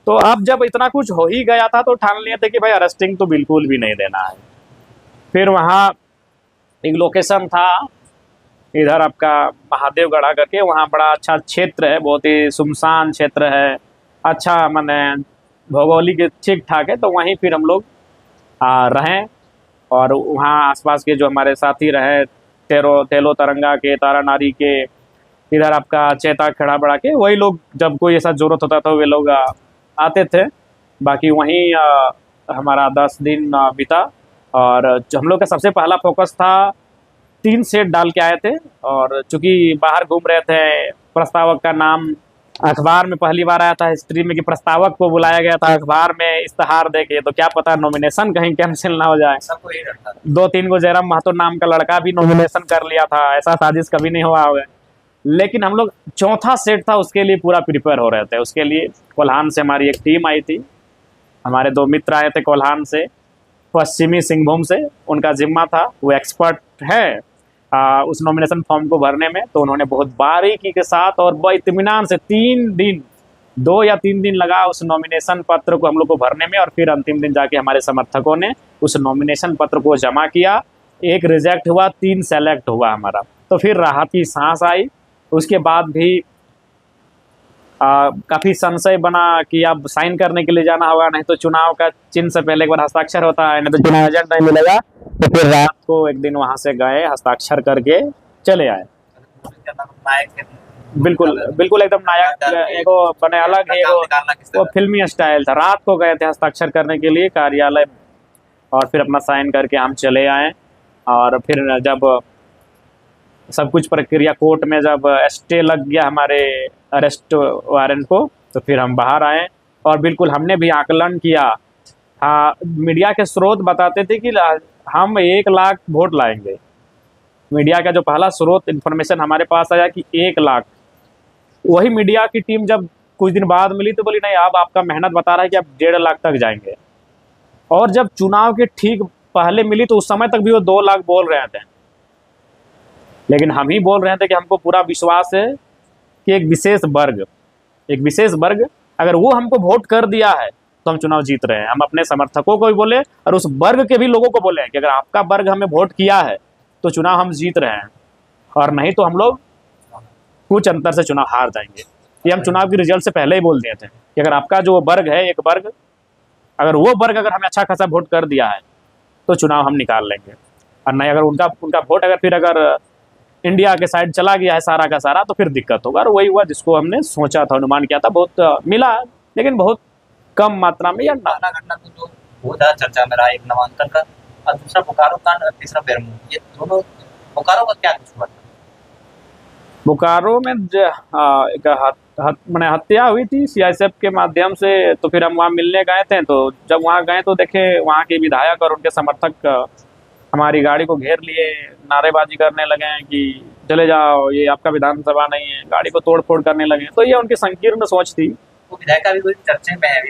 तो अब जब इतना कुछ हो ही गया था तो ठान लिए थे कि भाई अरेस्टिंग तो बिल्कुल भी नहीं देना है। फिर वहाँ एक लोकेशन था इधर आपका महादेवगढ़ करके, वहाँ बड़ा अच्छा क्षेत्र है, बहुत ही सुनसान क्षेत्र है, अच्छा माने भौगोलिक ठीक ठाक है। तो वहीं फिर हम लोग रहें, और वहाँ आसपास के जो हमारे साथी रहे, तेलो तरंगा के, तारा नारी के, इधर आपका चेता खेड़ा बड़ा के, वही लोग जब कोई ऐसा ज़रूरत होता था वे लोग आते थे। बाकी वहीं हमारा 10 दिन बीता। और जो हम लोग का सबसे पहला फोकस था 3 सेट डाल के आए थे, और चूंकि बाहर घूम रहे थे, प्रस्तावक का नाम अखबार में पहली बार आया था हिस्ट्री में कि प्रस्तावक को बुलाया गया था अखबार में इश्तहार देके, तो क्या पता नॉमिनेशन कहीं कैंसिल ना हो जाए। सबको यही डर था। 2-3 को जयराम महतो नाम का लड़का भी नॉमिनेशन कर लिया था, ऐसा साजिश कभी नहीं हुआ होगा। लेकिन हम लोग चौथा सेट था उसके लिए पूरा प्रिपेयर हो रहे थे। उसके लिए कोल्हान से हमारी एक टीम आई थी, हमारे 2 मित्र आए थे कोल्हान से, पश्चिमी सिंहभूम से, उनका जिम्मा था, वो एक्सपर्ट है उस नॉमिनेशन फॉर्म को भरने में। तो उन्होंने बहुत बारीकी के साथ और बड़े इत्मीनान से 3 दिन, 2 या 3 दिन लगा उस नॉमिनेशन पत्र को हम लोग को भरने में, और फिर अंतिम दिन जाके हमारे समर्थकों ने उस नॉमिनेशन पत्र को जमा किया। 1 रिजेक्ट हुआ, 3 सेलेक्ट हुआ हमारा, तो फिर राहत की सांस आई। उसके बाद भी काफ़ी संशय बना कि अब साइन करने के लिए जाना होगा, नहीं तो चुनाव का चिन्ह से पहले एक बार हस्ताक्षर होता है, नहीं तो चुनाव एजेंट नहीं मिलेगा। तो फिर रात को एक दिन वहाँ से गए, हस्ताक्षर करके चले आए। बिल्कुल बिल्कुल एकदम नायक, एगो बने अलग है, वो फिल्मी स्टाइल था। रात को गए थे हस्ताक्षर करने के लिए कार्यालय, और फिर अपना साइन करके हम चले आए। और फिर जब सब कुछ प्रक्रिया कोर्ट में जब स्टे लग गया हमारे अरेस्ट वारंट को, तो फिर हम बाहर आए। और बिल्कुल हमने भी आकलन किया। हाँ, मीडिया के स्रोत बताते थे कि हम 1 लाख वोट लाएंगे। मीडिया का जो पहला स्रोत इन्फॉर्मेशन हमारे पास आया कि 1 लाख, वही मीडिया की टीम जब कुछ दिन बाद मिली तो बोली नहीं, अब आपका मेहनत बता रहा है कि आप 1.5 लाख तक जाएंगे। और जब चुनाव के ठीक पहले मिली तो उस समय तक भी वो 2 लाख बोल रहे थे, लेकिन हम ही बोल रहे थे कि हमको पूरा विश्वास है कि एक विशेष वर्ग अगर वो हमको वोट कर दिया है तो हम चुनाव जीत रहे हैं। हम अपने समर्थकों को भी बोले और उस वर्ग के भी लोगों को बोले कि अगर आपका वर्ग हमें वोट किया है तो चुनाव हम जीत रहे हैं, और नहीं तो हम लोग कुछ अंतर से चुनाव हार जाएंगे। ये हम चुनाव की रिजल्ट से पहले ही बोल दिए थे कि अगर आपका जो वर्ग है, एक वर्ग, अगर वो वर्ग अगर हमें अच्छा खासा वोट कर दिया है तो चुनाव हम निकाल लेंगे, और नहीं अगर उनका वोट अगर इंडिया के साइड चला गया है सारा का सारा तो फिर दिक्कत होगा। और वही हुआ जिसको हमने सोचा था, अनुमान किया था। बहुत मिला, लेकिन बहुत कम मात्रा में। या पहला घटना तो जो बहुत ज़्यादा चर्चा में रहा, एक नामांकन का, और दूसरा बोकारो कांड और तीसरा बेरमो, ये दोनों। बोकारो का क्या कुछ हुआ था? बोकारो में मैंने हत्या हुई थी सीआईएसएफ के माध्यम से। तो फिर हम वहाँ मिलने गए थे, तो जब वहाँ गए तो देखे वहाँ के विधायक और उनके समर्थक हमारी गाड़ी को घेर लिए, नारेबाजी करने लगे हैं कि चले जाओ, ये आपका विधानसभा नहीं है, गाड़ी को तोड़ फोड़ करने लगे। तो ये उनकी संकीर्ण सोच थी। वो विधायक अभी कोई चर्चे में है?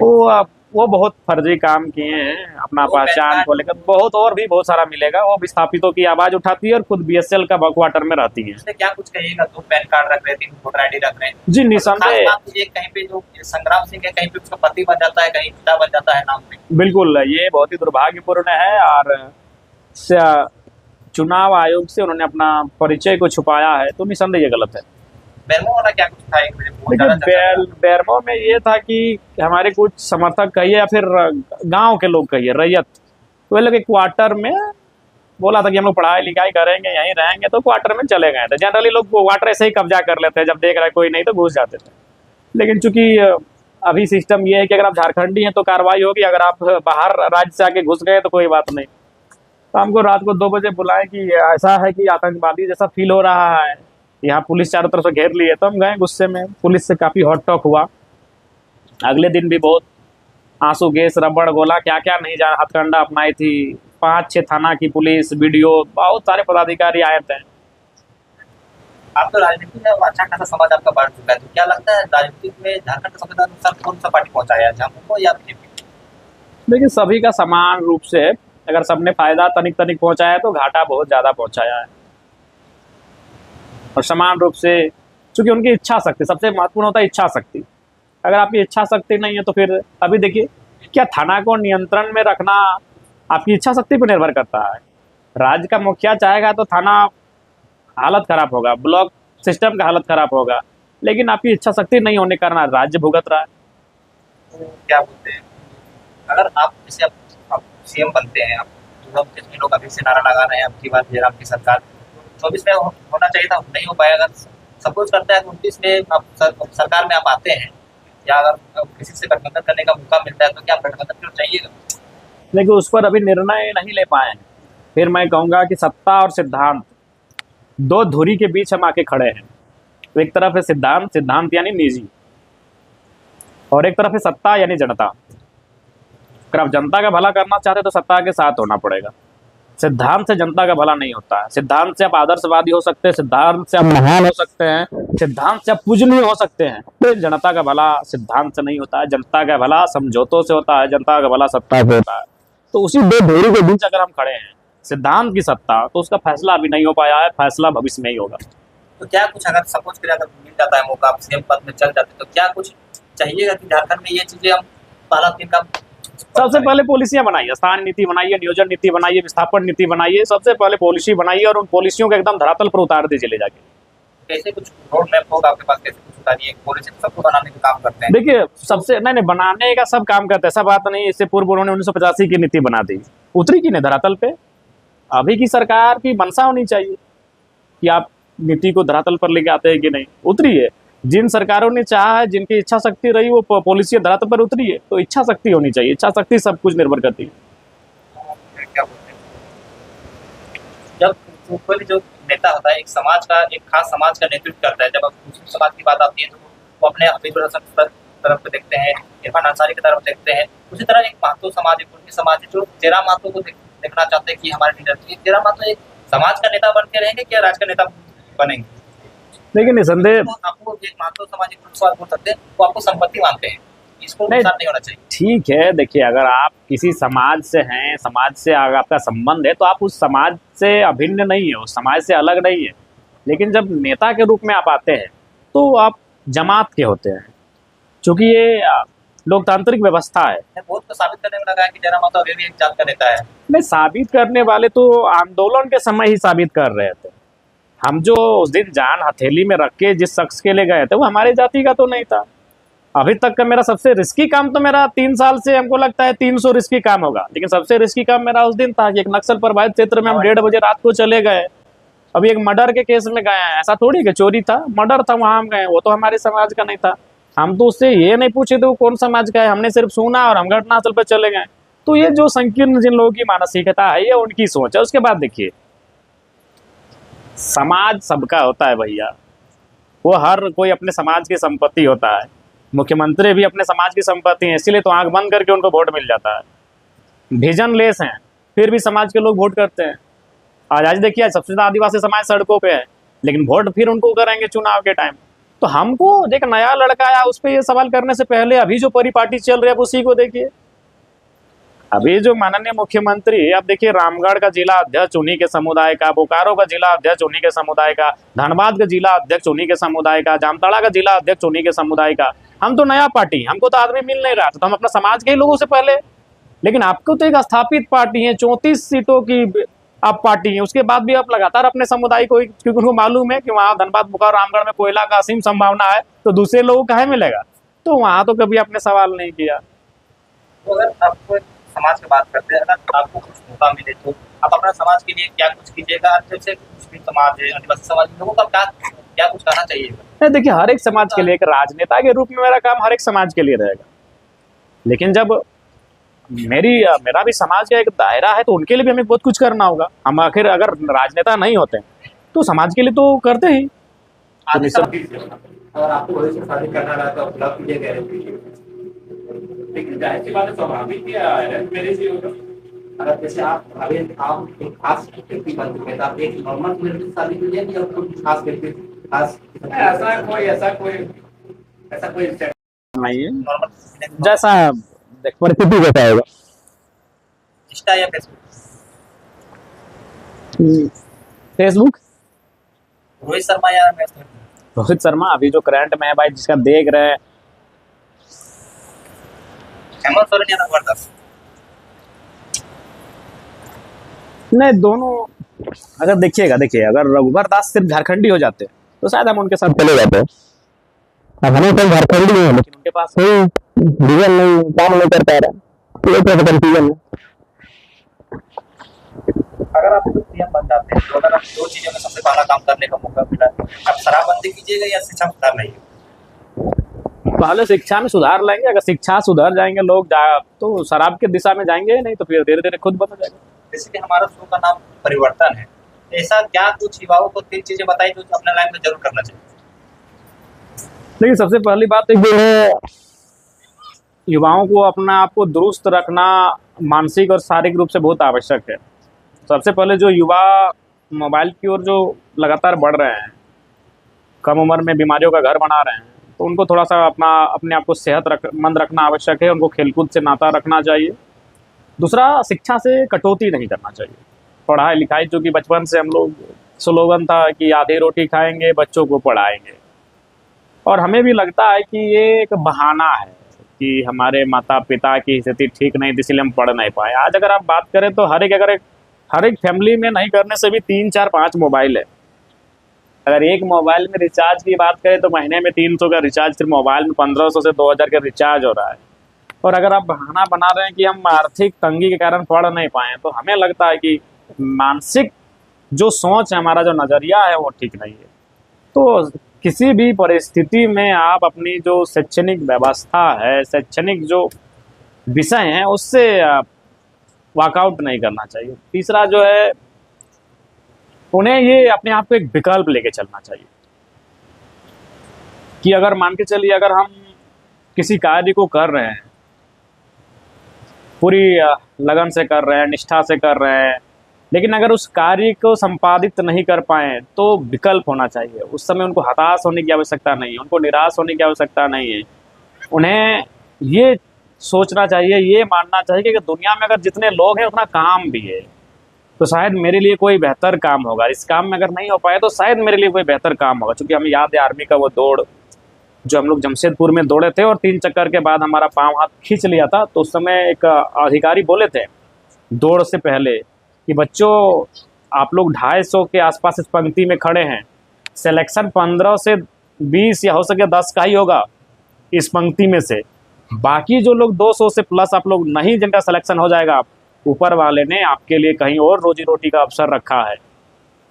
वो बहुत फर्जी काम किए हैं अपना पहचान को लेकर। बहुत सारा मिलेगा। वो विस्थापितों की आवाज उठाती है और खुद बीएसएल का क्वार्टर में रहती है। क्या कुछ कहिएगा? 2 पैन कार्ड रख रहे, 3 वोटर आईडी रख रहे हैं। जी निसंदेह। कहीं पे जो संग्राम सिंह है, कहीं पे उसका पति बन जाता है, कहीं पिता बन जाता है नाम पे। बिल्कुल, ये बहुत ही दुर्भाग्यपूर्ण है। और चुनाव आयोग से उन्होंने अपना परिचय को छुपाया है, तो निसंदेह ये गलत है। बेरमो वाला क्या कुछ था? देखिए, बेरमो में ये था कि हमारे कुछ समर्थक कहिए या फिर गांव के लोग कहिए, रैयत, तो वे लोग एक क्वार्टर में बोला था कि हम लोग पढ़ाई लिखाई करेंगे, यहीं रहेंगे, तो क्वार्टर में चले गए थे। जनरली लोग क्वार्टर ऐसे ही कब्जा कर लेते हैं, जब देख रहे कोई नहीं तो घुस जाते थे। लेकिन चूंकि अभी सिस्टम ये है कि अगर आप झारखंडी हैं तो कार्रवाई होगी, अगर आप बाहर राज्य से आके घुस गए तो कोई बात नहीं। तो हमको रात को 2 बजे बुलाए कि ऐसा है कि आतंकवादी जैसा फील हो रहा है, यहाँ पुलिस चारों तरफ से घेर ली है। तो हम गए गुस्से में, पुलिस से काफ़ी हॉट टॉक हुआ। अगले दिन भी बहुत आंसू गैस, रबड़, गोला, क्या क्या नहीं जाना हथकंडा अपनाई थी। 5-6 थाना की पुलिस, वीडियो, बहुत सारे पदाधिकारी आए थे। आप तो राजनीति में अच्छा खासा समाज आपका बढ़ चुका है, तो क्या लगता है राजनीति में झारखंड का संविधान अनुसार कौन सा पार्टी पहुंचाया, झामुमो को या बीजेपी? देखिए, सभी का समान रूप से अगर सबने फायदा तनिक तनिक पहुंचाया है तो घाटा बहुत ज़्यादा पहुंचाया है। और समान रूप से, चूंकि उनकी इच्छा शक्ति सबसे महत्वपूर्ण होता है, इच्छा शक्ति। अगर आपकी इच्छा शक्ति नहीं है तो फिर अभी देखिए, क्या थाना को नियंत्रण में रखना आपकी इच्छा शक्ति पर निर्भर करता है। राज्य का मुखिया चाहेगा तो थाना हालत खराब होगा, ब्लॉक सिस्टम का हालत खराब होगा, लेकिन आपकी इच्छा शक्ति नहीं होने के कारण राज्य भुगत रहा है। तो क्या बोलते हैं, अगर आप जैसे आप सीएम बनते हैं, आप जितने लोग अभी से नारा लगा रहे हैं आपकी बात जयराम की सरकार 24 में होना चाहिए था, नहीं हो पाया। अगर सपोज करता है 29 में आप सरकार में आप आते हैं, या अगर किसी से गठबंधन करने का मौका मिलता है तो क्या आप गठबंधन क्यों चाहिएगा? लेकिन उस पर अभी निर्णय नहीं ले पाए हैं। फिर मैं कहूँगा कि सत्ता और सिद्धांत दो धुरी के बीच हम आके खड़े हैं। तो एक तरफ है सिद्धांत, सिद्धांत यानी निजी, और एक तरफ है सत्ता यानी जनता। अगर आप जनता का भला करना चाहते तो सत्ता के साथ होना पड़ेगा। सिद्धांत से जनता का भला नहीं होता है। सिद्धांत से आप आदर्शवादी हो सकते हैं, सिद्धांत से आप महान हो सकते हैं, सिद्धांत से आप पूजनीय हो सकते हैं, तो जनता का भला सिद्धांत से नहीं होता है। जनता का भला समझौतों से होता है, जनता का भला सत्ता से होता है। तो उसी दो धुरी के बीच अगर हम खड़े हैं, सिद्धांत की सत्ता, तो उसका फैसला अभी नहीं हो पाया है, फैसला भविष्य में ही होगा। तो क्या कुछ अगर सपोज करें, अगर मिल जाता है मौका, आप सीएम पद में चल जाते, तो क्या कुछ चाहिएगा कि झारखंड में ये चीजें हम पहला दिन का सबसे पहले पॉलिसियां बनाइए, स्थान नीति बनाइए, नियोजन नीति बनाइए, विस्थापन नीति बनाइए। सबसे पहले पॉलिसी बनाइए और उन पॉलिसियों को एकदम धरातल पर उतार दीजिए ले जाके। कैसे कुछ रोड मैप होगा आपके पास, कैसे कुछ उतारिए पॉलिसी, सबको बनाने का काम करते हैं? देखिए, सबसे नहीं बनाने का सब काम करते हैं, ऐसा बात नहीं। इससे पूर्व उन्होंने 1985 की नीति बना दी, उतरी की नहीं धरातल पे। अभी की सरकार की मंशा होनी चाहिए कि आप नीति को धरातल पर लेके आते हैं कि नहीं, उतरी है। जिन सरकारों ने चाहा है, जिनकी इच्छा शक्ति रही, वो पॉलिसी धरातल पर उतरी है। तो इच्छा शक्ति होनी चाहिए, इच्छा शक्ति सब कुछ निर्भर करती है। क्या बोलते हैं, जब कोई जो नेता होता है, एक समाज का, एक खास समाज का नेतृत्व करता है, जब मुस्लिम समाज की बात आती है तो वो अपने हबीबुल हसन तरफ पे देखते हैं, इरफान अंसारी की तरफ देखते हैं। उसी तरह एक महतो समाज, एक उनकी समाज है जो जयराम महतो को देखना चाहते हैं कि हमारे लीडर, जयराम महतो एक समाज का नेता बन के रहेंगे क्या राज्य का नेता बनेंगे? लेकिन निसंदेह आपको एक महतो समाज एक बोल सकते हैं, वो आपको संपत्ति मानते हैं, इसको नुकसान नहीं होना चाहिए। ठीक है, देखिए, अगर आप किसी समाज से हैं, समाज से अगर आपका संबंध है, तो आप उस समाज से अभिन्न नहीं है, उस समाज से अलग नहीं है। लेकिन जब नेता के रूप में आप आते हैं तो आप जमात के होते हैं, क्योंकि ये लोकतांत्रिक व्यवस्था है। बहुत को साबित करने में लगा है कि जयराम महतो अभी भी एक जात का नेता है। नहीं, साबित करने वाले तो आंदोलन के समय ही साबित कर रहे थे। हम जो उस दिन जान हथेली में रख के जिस शख्स के लिए गए थे, वो हमारे जाति का तो नहीं था। अभी तक का मेरा सबसे रिस्की काम तो मेरा 3 साल से हमको लगता है 300 रिस्की काम होगा, लेकिन सबसे रिस्की काम मेरा उस दिन था कि एक नक्सल प्रभावित क्षेत्र में हम 1:30 बजे रात को चले गए। अभी एक मर्डर के केस में गए हैं, ऐसा थोड़ी कि चोरी था, मर्डर था, वहां हम गए, वो तो हमारे समाज का नहीं था। हम तो उससे ये नहीं पूछे थे वो कौन समाज का है, हमने सिर्फ सुना और हम घटनास्थल पर चले गए। तो ये जो संकीर्ण जिन लोगों की मानसिकता है, ये उनकी सोच है। उसके बाद देखिए, समाज सबका होता है भैया, वो हर कोई अपने समाज की संपत्ति होता है। मुख्यमंत्री भी अपने समाज की संपत्ति है, इसीलिए तो आंख बंद करके उनको वोट मिल जाता है। विजन लेस हैं, फिर भी समाज के लोग वोट करते हैं। आज देखिए, सबसे ज्यादा आदिवासी समाज सड़कों पे है, लेकिन वोट फिर उनको करेंगे चुनाव के टाइम। तो हमको एक नया लड़का आया, उस पर ये सवाल करने से पहले अभी जो परिपाटी चल रही है उसी को देखिए। अभी जो माननीय मुख्यमंत्री, अब देखिए, रामगढ़ का जिला अध्यक्ष उन्हीं के समुदाय का, बोकारो का जिला अध्यक्ष उन्हीं के समुदाय का, धनबाद का जिला अध्यक्ष उन्हीं के समुदाय का, जामताड़ा का जिला अध्यक्ष उन्हीं के समुदाय का। हम तो नया पार्टी, हमको तो आदमी मिल नहीं रहा था, तो हम अपना समाज के ही लोगों से पहले। लेकिन आपको तो एक स्थापित पार्टी है, 34 सीटों की आप पार्टी है, उसके बाद भी आप लगातार अपने समुदाय को, क्योंकि उनको मालूम है कि वहाँ धनबाद, बोकारो, रामगढ़ में कोयला का असीम संभावना है, तो दूसरे लोगों को कहाँ मिलेगा। तो वहाँ तो कभी आपने सवाल नहीं किया। तो अगर आपको समाज की बात करते हैं, अगर आपको कुछ मौका मिले तो आप अपना समाज के लिए क्या कुछ कीजिएगा? जैसे मुस्लिम समाज है, आदिवासी समाज, लोगों का क्या कुछ करना चाहिए? देखिए, हर एक समाज के लिए, एक राजनेता के रूप में मेरा काम हर एक समाज के लिए रहेगा। लेकिन जब मेरा भी समाज का एक दायरा है, तो उनके लिए भी हमें बहुत कुछ करना होगा। हम आखिर अगर राजनेता नहीं होते तो समाज के लिए तो करते ही। अगर आपको भविष्य में शादी करना रहा तो आप कीजिएगा, लेकिन जाहिर सी बात है, स्वाभाविक ही अरेंज मैरिज ही होगा। अगर जैसे आप एक खास व्यक्ति बन चुके हैं, आप एक नॉर्मल लड़की से शादी कीजिए या कुछ खास व्यक्ति, खास ऐसा कोई नहीं है, जैसा परिस्थिति जैसा होगा। इंस्टा या फेसबुक? रोहित शर्मा या रोहित शर्मा अभी जो करंट में है भाई, जिसका देख रहे हैं। हेमंत सोरेन या रघुवर दास? नहीं, दोनों। अगर देखिएगा, अगर रघुवर दास सिर्फ झारखंडी हो जाते तो शायद हम उनके साथ चले जाते। अब हमें तो झारखंडी है, लेकिन उनके पास कोई विजन नहीं, काम नहीं कर पा रहा, तो ये तो कंफ्यूजन है। अगर आप सीएम बन जाते हैं तो अगर आप 2 चीजों में सबसे पहला काम करने का मौका मिला, आप शराबबंदी कीजिएगा या शिक्षा में सुधार लाइएगा? पहले शिक्षा में सुधार लाएंगे। अगर शिक्षा सुधर जाएंगे लोग तो शराब की दिशा में जाएंगे, नहीं तो फिर धीरे धीरे खुद बदल जाएगा। जैसे कि हमारा शो का नाम परिवर्तन है, ऐसा क्या कुछ युवाओं को 3 चीजें बताई जो अपने लाइफ में जरूर करना चाहिए? देखिए, सबसे पहली बात एक जो है, युवाओं को अपना आप को दुरुस्त रखना मानसिक और शारीरिक रूप से बहुत आवश्यक है। सबसे पहले जो युवा मोबाइल की ओर जो लगातार बढ़ रहे हैं, कम उम्र में बीमारियों का घर बना रहे हैं, तो उनको थोड़ा सा अपने आप को सेहतमंद रखना आवश्यक है। उनको खेलकूद से नाता रखना चाहिए। दूसरा, शिक्षा से कटौती नहीं करना चाहिए। पढ़ाई लिखाई, जो कि बचपन से हम लोग स्लोगन था कि आधी रोटी खाएंगे बच्चों को पढ़ाएंगे, और हमें भी लगता है कि ये एक बहाना है कि हमारे माता पिता की स्थिति ठीक नहीं थी इसलिए हम पढ़ नहीं पाए। आज अगर आप बात करें तो हर एक फैमिली में नहीं करने से भी 3 4 5 मोबाइल है। अगर एक मोबाइल में रिचार्ज की बात करें तो महीने में 300 का रिचार्ज सिर्फ मोबाइल में 1500 से 2000 का रिचार्ज हो रहा है। और अगर आप बहाना बना रहे हैं कि हम आर्थिक तंगी के कारण पढ़ नहीं पाए, तो हमें लगता है कि मानसिक जो सोच है, हमारा जो नज़रिया है वो ठीक नहीं है। तो किसी भी परिस्थिति में आप अपनी जो शैक्षणिक व्यवस्था है, शैक्षणिक जो विषय हैं, उससे वॉकआउट नहीं करना चाहिए। तीसरा जो है, उन्हें ये अपने आप को एक विकल्प लेके चलना चाहिए कि अगर मान के चलिए, अगर हम किसी कार्य को कर रहे हैं, पूरी लगन से कर रहे हैं, निष्ठा से कर रहे हैं, लेकिन अगर उस कार्य को संपादित नहीं कर पाए तो विकल्प होना चाहिए। उस समय उनको हताश होने की आवश्यकता नहीं है, उनको निराश होने की आवश्यकता नहीं है। उन्हें ये सोचना चाहिए, ये मानना चाहिए कि दुनिया में अगर जितने लोग हैं उतना काम भी है, तो शायद मेरे लिए कोई बेहतर काम होगा। इस काम में अगर नहीं हो पाए तो शायद मेरे लिए कोई बेहतर काम होगा। क्योंकि हमें याद है आर्मी का वो दौड़ जो हम लोग जमशेदपुर में दौड़े थे और 3 चक्कर के बाद हमारा पाँव हाथ खींच लिया था, तो उस समय एक अधिकारी बोले थे दौड़ से पहले कि बच्चों, आप लोग 250 के आसपास इस पंक्ति में खड़े हैं, सिलेक्शन 15 से 20 या हो सके 10 का ही होगा इस पंक्ति में से। बाकी जो लोग 200 से प्लस आप लोग नहीं, जिनका सिलेक्शन हो जाएगा, ऊपर वाले ने आपके लिए कहीं और रोजी रोटी का अवसर रखा है।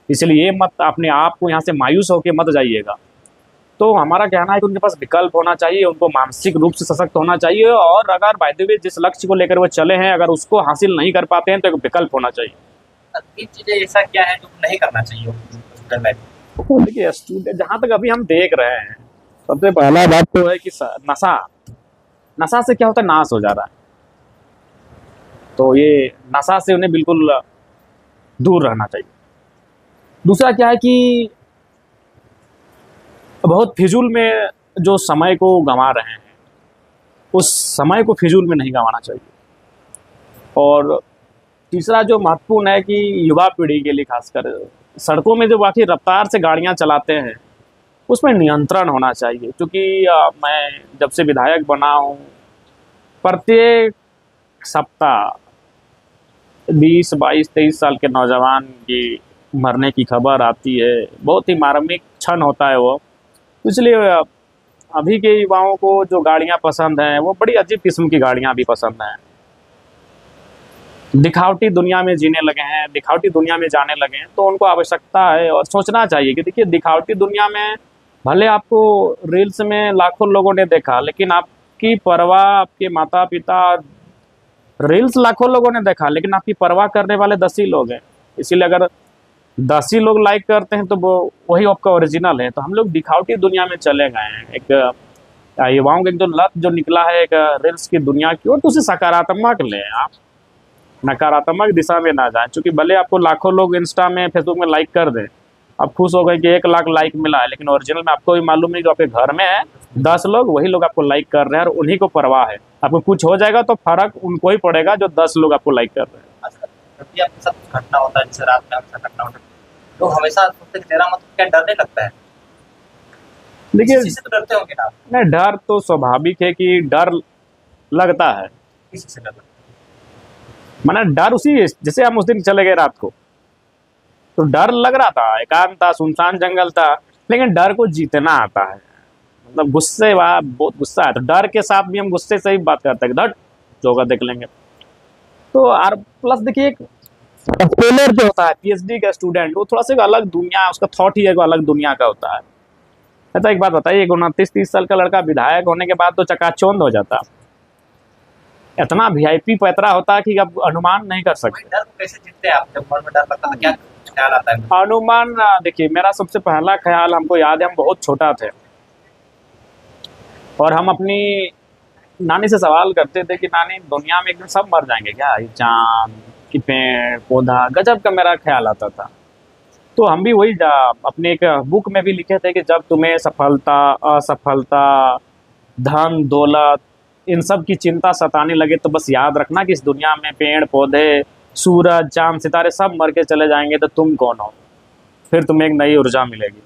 इसलिए मत अपने आप को यहाँ से मायूस होकर मत जाइएगा। तो हमारा कहना है कि उनके पास विकल्प होना चाहिए, उनको मानसिक रूप से सशक्त होना चाहिए, और अगर बाय द वे जिस लक्ष्य को लेकर वो चले हैं, अगर उसको हासिल नहीं कर पाते हैं तो एक विकल्प होना चाहिए। 3 चीजें ऐसा क्या है जो नहीं करना चाहिए स्टूडेंट लाइफ में? देखिए, स्टूडेंट जहाँ तक अभी हम देख रहे हैं, सबसे पहला बात तो है कि नशा से क्या होता है, नाश हो जा रहा है। तो ये नशा से उन्हें बिल्कुल दूर रहना चाहिए। दूसरा क्या है कि बहुत फिजूल में जो समय को गंवा रहे हैं, उस समय को फिजूल में नहीं गंवाना चाहिए। और तीसरा जो महत्वपूर्ण है कि युवा पीढ़ी के लिए खासकर सड़कों में जो बाकी रफ्तार से गाड़ियां चलाते हैं, उसमें नियंत्रण होना चाहिए। क्योंकि मैं जब से विधायक बना हूँ, प्रत्येक सप्ताह 20, 22, 23 साल के नौजवान की मरने की खबर आती है। बहुत ही मार्मिक क्षण होता है वो। इसलिए अभी के युवाओं को जो गाड़ियां पसंद हैं, वो बड़ी अजीब किस्म की गाड़ियां भी पसंद हैं। दिखावटी दुनिया में जीने लगे हैं, दिखावटी दुनिया में जाने लगे हैं। तो उनको आवश्यकता है और सोचना चाहिए कि देखिए, दिखावटी दुनिया में भले आपको रील्स में लाखों लोगों ने देखा, लेकिन आपकी परवाह आपके माता पिता, रील्स लाखों लोगों ने देखा लेकिन आपकी परवाह करने वाले 10 ही लोग हैं। इसीलिए अगर 10 ही लोग लाइक करते हैं तो वो वही आपका ओरिजिनल है। तो हम लोग दिखावटी दुनिया में चले गए हैं। एक युवाओं का एक जो लत जो निकला है एक रील्स की दुनिया की ओर, तो उसे सकारात्मक लें आप, नकारात्मक दिशा में ना जाएं। क्योंकि भले आपको लाखों लोग इंस्टा में, फेसबुक में लाइक कर दें, आप खुश हो गए कि 1 लाख लाइक मिला है, लेकिन ओरिजिनल में आपको भी मालूम नहीं, जो आपके घर में है 10 लोग, वही लोग आपको लाइक कर रहे हैं और उन्हीं को परवाह है। आपको कुछ हो जाएगा तो फर्क उनको ही पड़ेगा जो 10 लोग आपको लाइक कर रहे हैं। जब भी आपके साथ कुछ घटना होता है, जैसे रात में आपके साथ घटना होता है, तो हमेशा सोचते तेरा मतलब क्या डरने लगता है? देखिए, किसी से तो डरते होंगे ना आप? नहीं, डर तो स्वाभाविक है कि डर लगता है। किसी से डर लगता माना डर उसी, जैसे हम उस दिन चले गए रात को, तो डर लग रहा था, एकांत था, सुनसान जंगल था, लेकिन डर को जीतना आता है। मतलब गुस्से बहुत गुस्सा है, तो डर के साथ भी हम गुस्से से ही बात करते हैं, डर जो होगा देख लेंगे। तो और प्लस देखिए, एक स्कॉलर जो होता है, पीएचडी का स्टूडेंट, वो थोड़ा सा एक अलग दुनिया, उसका थॉट ही एक अलग दुनिया का होता है। अच्छा, एक बात बताइए, 29-30 साल का लड़का विधायक होने के बाद तो चकाचौंध हो जाता, इतना वीआईपी पैतरा होता है कि आप अनुमान नहीं कर सकते। है। डर को कैसे जीतते हैं आप? जब मन में डर लगता है क्या ख्याल आता है? अनुमान देखिए, मेरा सबसे पहला ख्याल, हमको याद है हम बहुत छोटा थे और हम अपनी नानी से सवाल करते थे कि नानी, दुनिया में एक दिन सब मर जाएंगे क्या? ये चांद की पेड़ पौधा, गजब का मेरा ख्याल आता था। तो हम भी वही अपने एक बुक में भी लिखे थे कि जब तुम्हें सफलता, असफलता, धन दौलत, इन सब की चिंता सताने लगे तो बस याद रखना कि इस दुनिया में पेड़ पौधे, सूरज चांद सितारे सब मर के चले जाएंगे, तो तुम कौन हो? फिर तुम्हें एक नई ऊर्जा मिलेगी।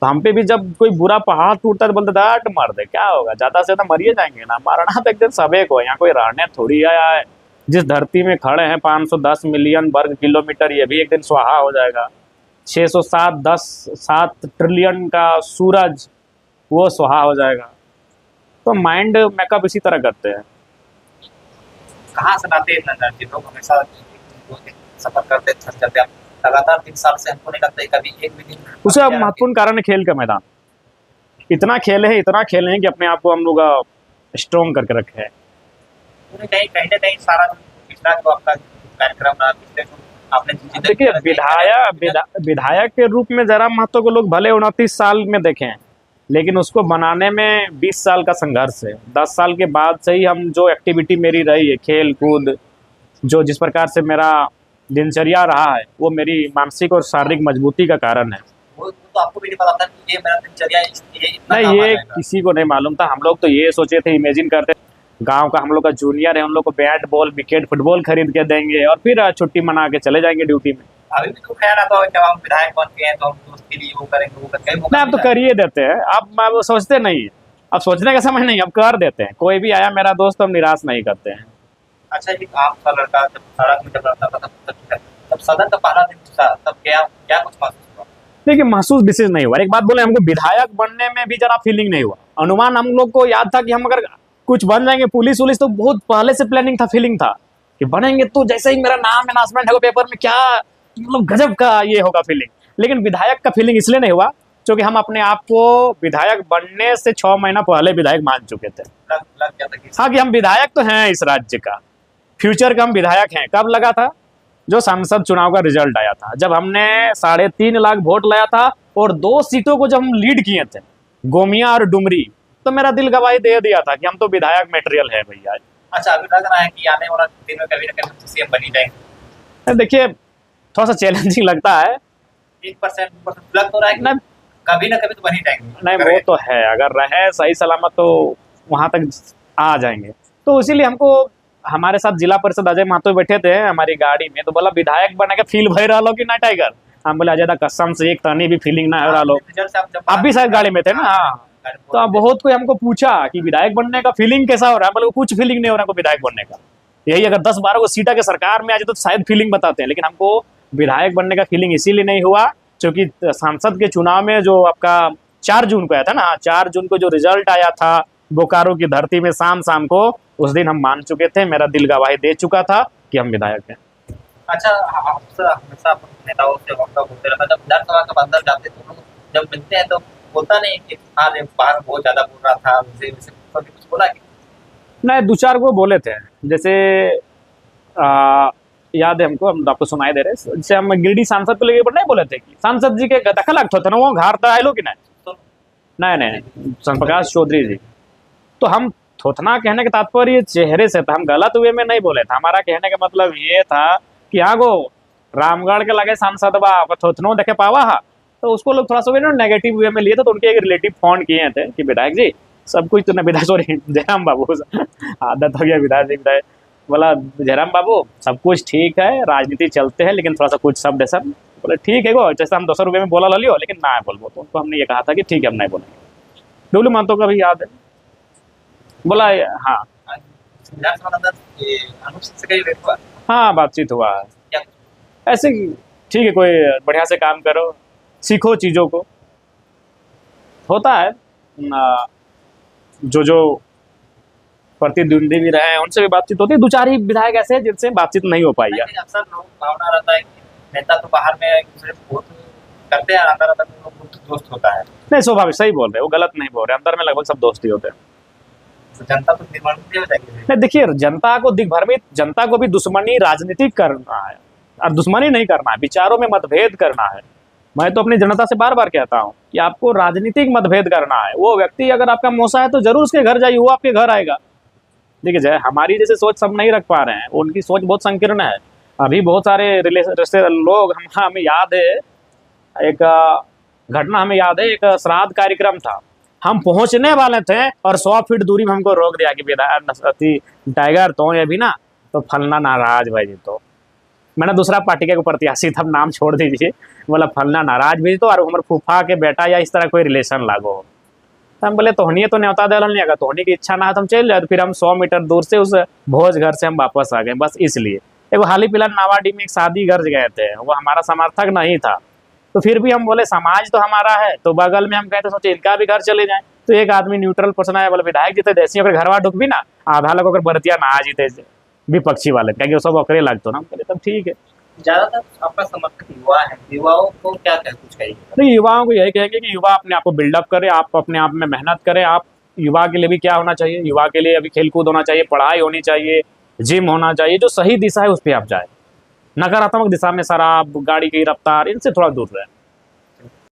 तो हम पे भी जब कोई बुरा पहाड़ टूटता है तो बोलते हट मर दे, क्या होगा, ज़्यादा से ज़्यादा मरिए जाएंगे ना, मरना तो एक दिन सबे को, यहाँ कोई रहने थोड़ी आया है। जिस धरती में खड़े हैं 510 मिलियन वर्ग किलोमीटर, ये भी एक दिन स्वाहा हो जाएगा। 7 ट्रिलियन का सूरज, वो स्वाहा हो जाएगा। तो माइंड मेकअप इसी तरह करते हैं। कहाँ से लाते हैं इतना एनर्जी? लोग हमेशा सफर करते थक जाते हैं। लगातार 3 साल से हमको नहीं लगता है कभी एक भी दिन उसे अब महत्वपूर्ण कारण है खेल का मैदान। इतना खेले हैं कि अपने आप को हम लोग स्ट्रॉन्ग करके रखे हैं। कहीं ना कहीं सारा पिछला जो आपका कार्यक्रम रहा, पिछले जो आपने देखिए, विधायक के रूप में जयराम महतो को लोग भले 29 साल में देखें, लेकिन उसको बनाने में 20 साल का संघर्ष है। 10 साल के बाद से ही हम जो एक्टिविटी मेरी रही है, खेल कूद, जो जिस प्रकार से मेरा दिनचर्या रहा है, वो मेरी मानसिक और शारीरिक मजबूती का कारण है। वो तो आपको भी नहीं पता था कि ये मेरा दिनचर्या इतना नहीं, काम आ ये जाएगा। किसी को नहीं मालूम था। हम लोग तो ये सोचे थे, इमेजिन करते, गांव का हम लोग का जूनियर है, उन लोग को बैट बॉल विकेट फुटबॉल खरीद के देंगे और फिर छुट्टी मना के चले जाएंगे ड्यूटी में। अभी भी तो ख्याल आता है जब हम विधायक बन गए हैं तो हम दोस्त के लिए वो करेंगे, वो करेंगे, नहीं, अब तो कर ही देते हैं। अब वो सोचते नहीं है, अब सोचने का समय नहीं, अब कर देते हैं। कोई भी आया मेरा दोस्त तो हम निराश नहीं करते हैं। अच्छा, एक आम सा लड़का जब सड़क में जब रहता था तब सदन का पहला दिन था, तब क्या क्या कुछ महसूस हुआ? देखिए, महसूस विशेष नहीं हुआ। एक बात बोले, हमको विधायक बनने में भी जरा फीलिंग नहीं हुआ। अनुमान हम लोग को याद था कि हम अगर कुछ बन जाएंगे पुलिस उलिस, तो बहुत पहले से प्लानिंग था, फीलिंग था कि बनेंगे तो जैसे ही मेरा नाम अनाउंसमेंट होगा पेपर में, क्या मतलब गजब का ये होगा फीलिंग। लेकिन विधायक का फीलिंग इसलिए नहीं हुआ क्योंकि हम अपने आप को विधायक बनने से 6 महीना पहले विधायक मान चुके थे। लग गया था कि हाँ, कि हम विधायक तो हैं इस राज्य का, फ्यूचर का हम विधायक हैं। कब लगा था? जो संसद चुनाव का रिजल्ट आया था, जब हमने 3.5 लाख वोट लाया था और 2 सीटों को जब हम लीड किए थे, गोमिया और डुमरी, तो मेरा दिल गवाही दे दिया था कि हम तो विधायक मटेरियल है भैया। अच्छा, अभी लग रहा है कि आने वाला दिन में कभी ना कभी सीएम बनी जाएंगे? देखिए, थोड़ा सा चैलेंजिंग लगता है। 1% लग तो रहा है कि नहीं, कभी ना कभी तो बनी जाएंगे। नहीं, वो तो है, अगर रहे सही सलामत तो वहां तक आ जाएंगे। तो इसीलिए हमको, हमारे साथ जिला परिषद अजय महतो बैठे थे हमारी गाड़ी में, तो बोला विधायक बने का फील भय रहा लो कि ना टाइगर? हम बोले अजय दा कसम से एक तनी भी फीलिंग ना हो रहा लो। आप भी शायद गाड़ी में थे ना? हाँ। तो अब बहुत कोई हमको पूछा कि विधायक बनने का फीलिंग कैसा हो रहा है? बोले कुछ फीलिंग नहीं हो रहा है विधायक बनने का। यही अगर 10-12 को सीटा के सरकार में आ जाए तो शायद फीलिंग बताते हैं, लेकिन हमको विधायक बनने का फीलिंग इसीलिए नहीं हुआ क्योंकि सांसद के चुनाव में जो आपका 4 जून को आया था ना, 4 जून को जो रिजल्ट आया था बोकारो की धरती में शाम को, उस दिन हम मान चुके थे, मेरा दिल गवाही दे चुका था कि हम विधायक हैं। अच्छा, आपसे हमेशा नेताओं से वार्ता होते रहता, जब विधानसभा के अंदर जाते तो लोग जब मिलते हैं तो बोलता नहीं कि हाँ बाहर बहुत ज्यादा बोल रहा था, कुछ बोला कि नहीं, 2-4 को बोले थे। जैसे याद है हमको, हम आपको सुनाई दे रहे, जैसे हम गिरिडीह सांसद को लेके नहीं बोले थे कि सांसद जी के दखल थे ना, वो घर आए लो कि नहीं? नहीं, संप्रकाश चौधरी जी। तो हम थोथना कहने के तात्पर्य चेहरे से था, हम गलत वे में नहीं बोले थे। हमारा कहने का मतलब ये था कि हाँ गो रामगढ़ के लगे सांसद बा थोथनो देखे पावा हा, तो उसको लोग थोड़ा सा नेगेटिव वे में लिए थे। तो उनके एक रिलेटिव फोन किए थे कि विधायक जी सब कुछ तो विधायक, सॉरी जयराम बाबू, आदत हो गया विधायक जी विधायक, बोला जयराम बाबू सब कुछ ठीक है, राजनीति चलते हैं, लेकिन थोड़ा सा कुछ शब्द है सर। बोले ठीक है गो, जैसे हम 200 रुपये में बोला ला लियो, लेकिन ना बोलबो। तो उनको हमने ये कहा था कि ठीक है हम नहीं बोलेंगे। डब्लू महतो का भी याद है, बोला हाँ हाँ बातचीत हुआ है ऐसे। ठीक है, कोई बढ़िया से काम करो, सीखो चीज़ों को, होता है। जो प्रतिद्वंदी भी रहे हैं उनसे भी बातचीत होती है। 2-4 ही विधायक ऐसे हैं जिनसे बातचीत नहीं हो पाई है। अक्सर लोग भावना रहता है कि नेता तो बाहर में एक दूसरे को बहुत करते हैं, अंदर अंदर में लोग दोस्त होता है। नहीं, स्वाभाविक, सही बोल रहे हो, गलत नहीं बोल रहे, अंदर में लगभग सब दोस्त ही होते हैं। तो जनता तो निर्माण हो जाएगी। नहीं, देखिए, जनता को दिग्भ्रमित, जनता को भी दुश्मनी राजनीति करना है। और दुश्मनी नहीं करना है, विचारों में मतभेद करना है। मैं तो अपनी जनता से बार बार कहता हूँ कि आपको राजनीतिक मतभेद करना है। वो व्यक्ति अगर आपका मौसा है तो जरूर उसके घर जाइए, वो आपके घर आएगा। देखिए जय, हमारी जैसे सोच सब नहीं रख पा रहे हैं, उनकी सोच बहुत संकीर्ण है। अभी बहुत सारे रिश्ते लोग हमें याद है, एक घटना हमें याद है, एक श्राद्ध कार्यक्रम था, हम पहुंचने वाले थे और 100 फीट दूरी में हमको रोक दिया कि टाइगर तो ये भी ना तो फलना नाराज भाई जी। तो मैंने दूसरा पार्टी के प्रत्याशी था, नाम छोड़ दीजिए, बोला फलना नाराज भी तो और हमारे फूफा के बेटा या इस तरह कोई रिलेशन लागो। तो हम बोले तोहनी तो न्योता दे नहीं आएगा, तोहनी की इच्छा ना है तो हम चल जाए। तो फिर हम 100 मीटर दूर से उस भोज घर से हम वापस आ गए, बस इसलिए। एक हाल ही फिलहाल नावाडी में एक शादी घर गए थे, वो हमारा समर्थक नहीं था, तो फिर भी हम बोले समाज तो हमारा है, तो बगल में हम कहते सोचे इनका भी घर चले जाए। तो एक आदमी न्यूट्रल पर्सन आया, बोले विधायक जी तो देसी अगर घरवा ढुक भी ना आधा लोग अगर बरतिया ना आ जीते विपक्षी वाले, क्या सब ओकरे लगतो ना। बोले तब ठीक है। ज्यादातर आपका समर्थक युवा है, युवाओं को क्या कुछ कहिए? नहीं, युवाओं को यही कहेंगे कि युवा अपने आप को बिल्डअप करे, आप अपने आप में मेहनत करें। आप युवा के लिए भी क्या होना चाहिए, युवा के लिए अभी खेलकूद होना चाहिए, पढ़ाई होनी चाहिए, जिम होना चाहिए, जो सही दिशा है उस पर आप जाए। नकारात्मक दिशा में शराब, गाड़ी की रफ्तार, इनसे थोड़ा दूर रहें।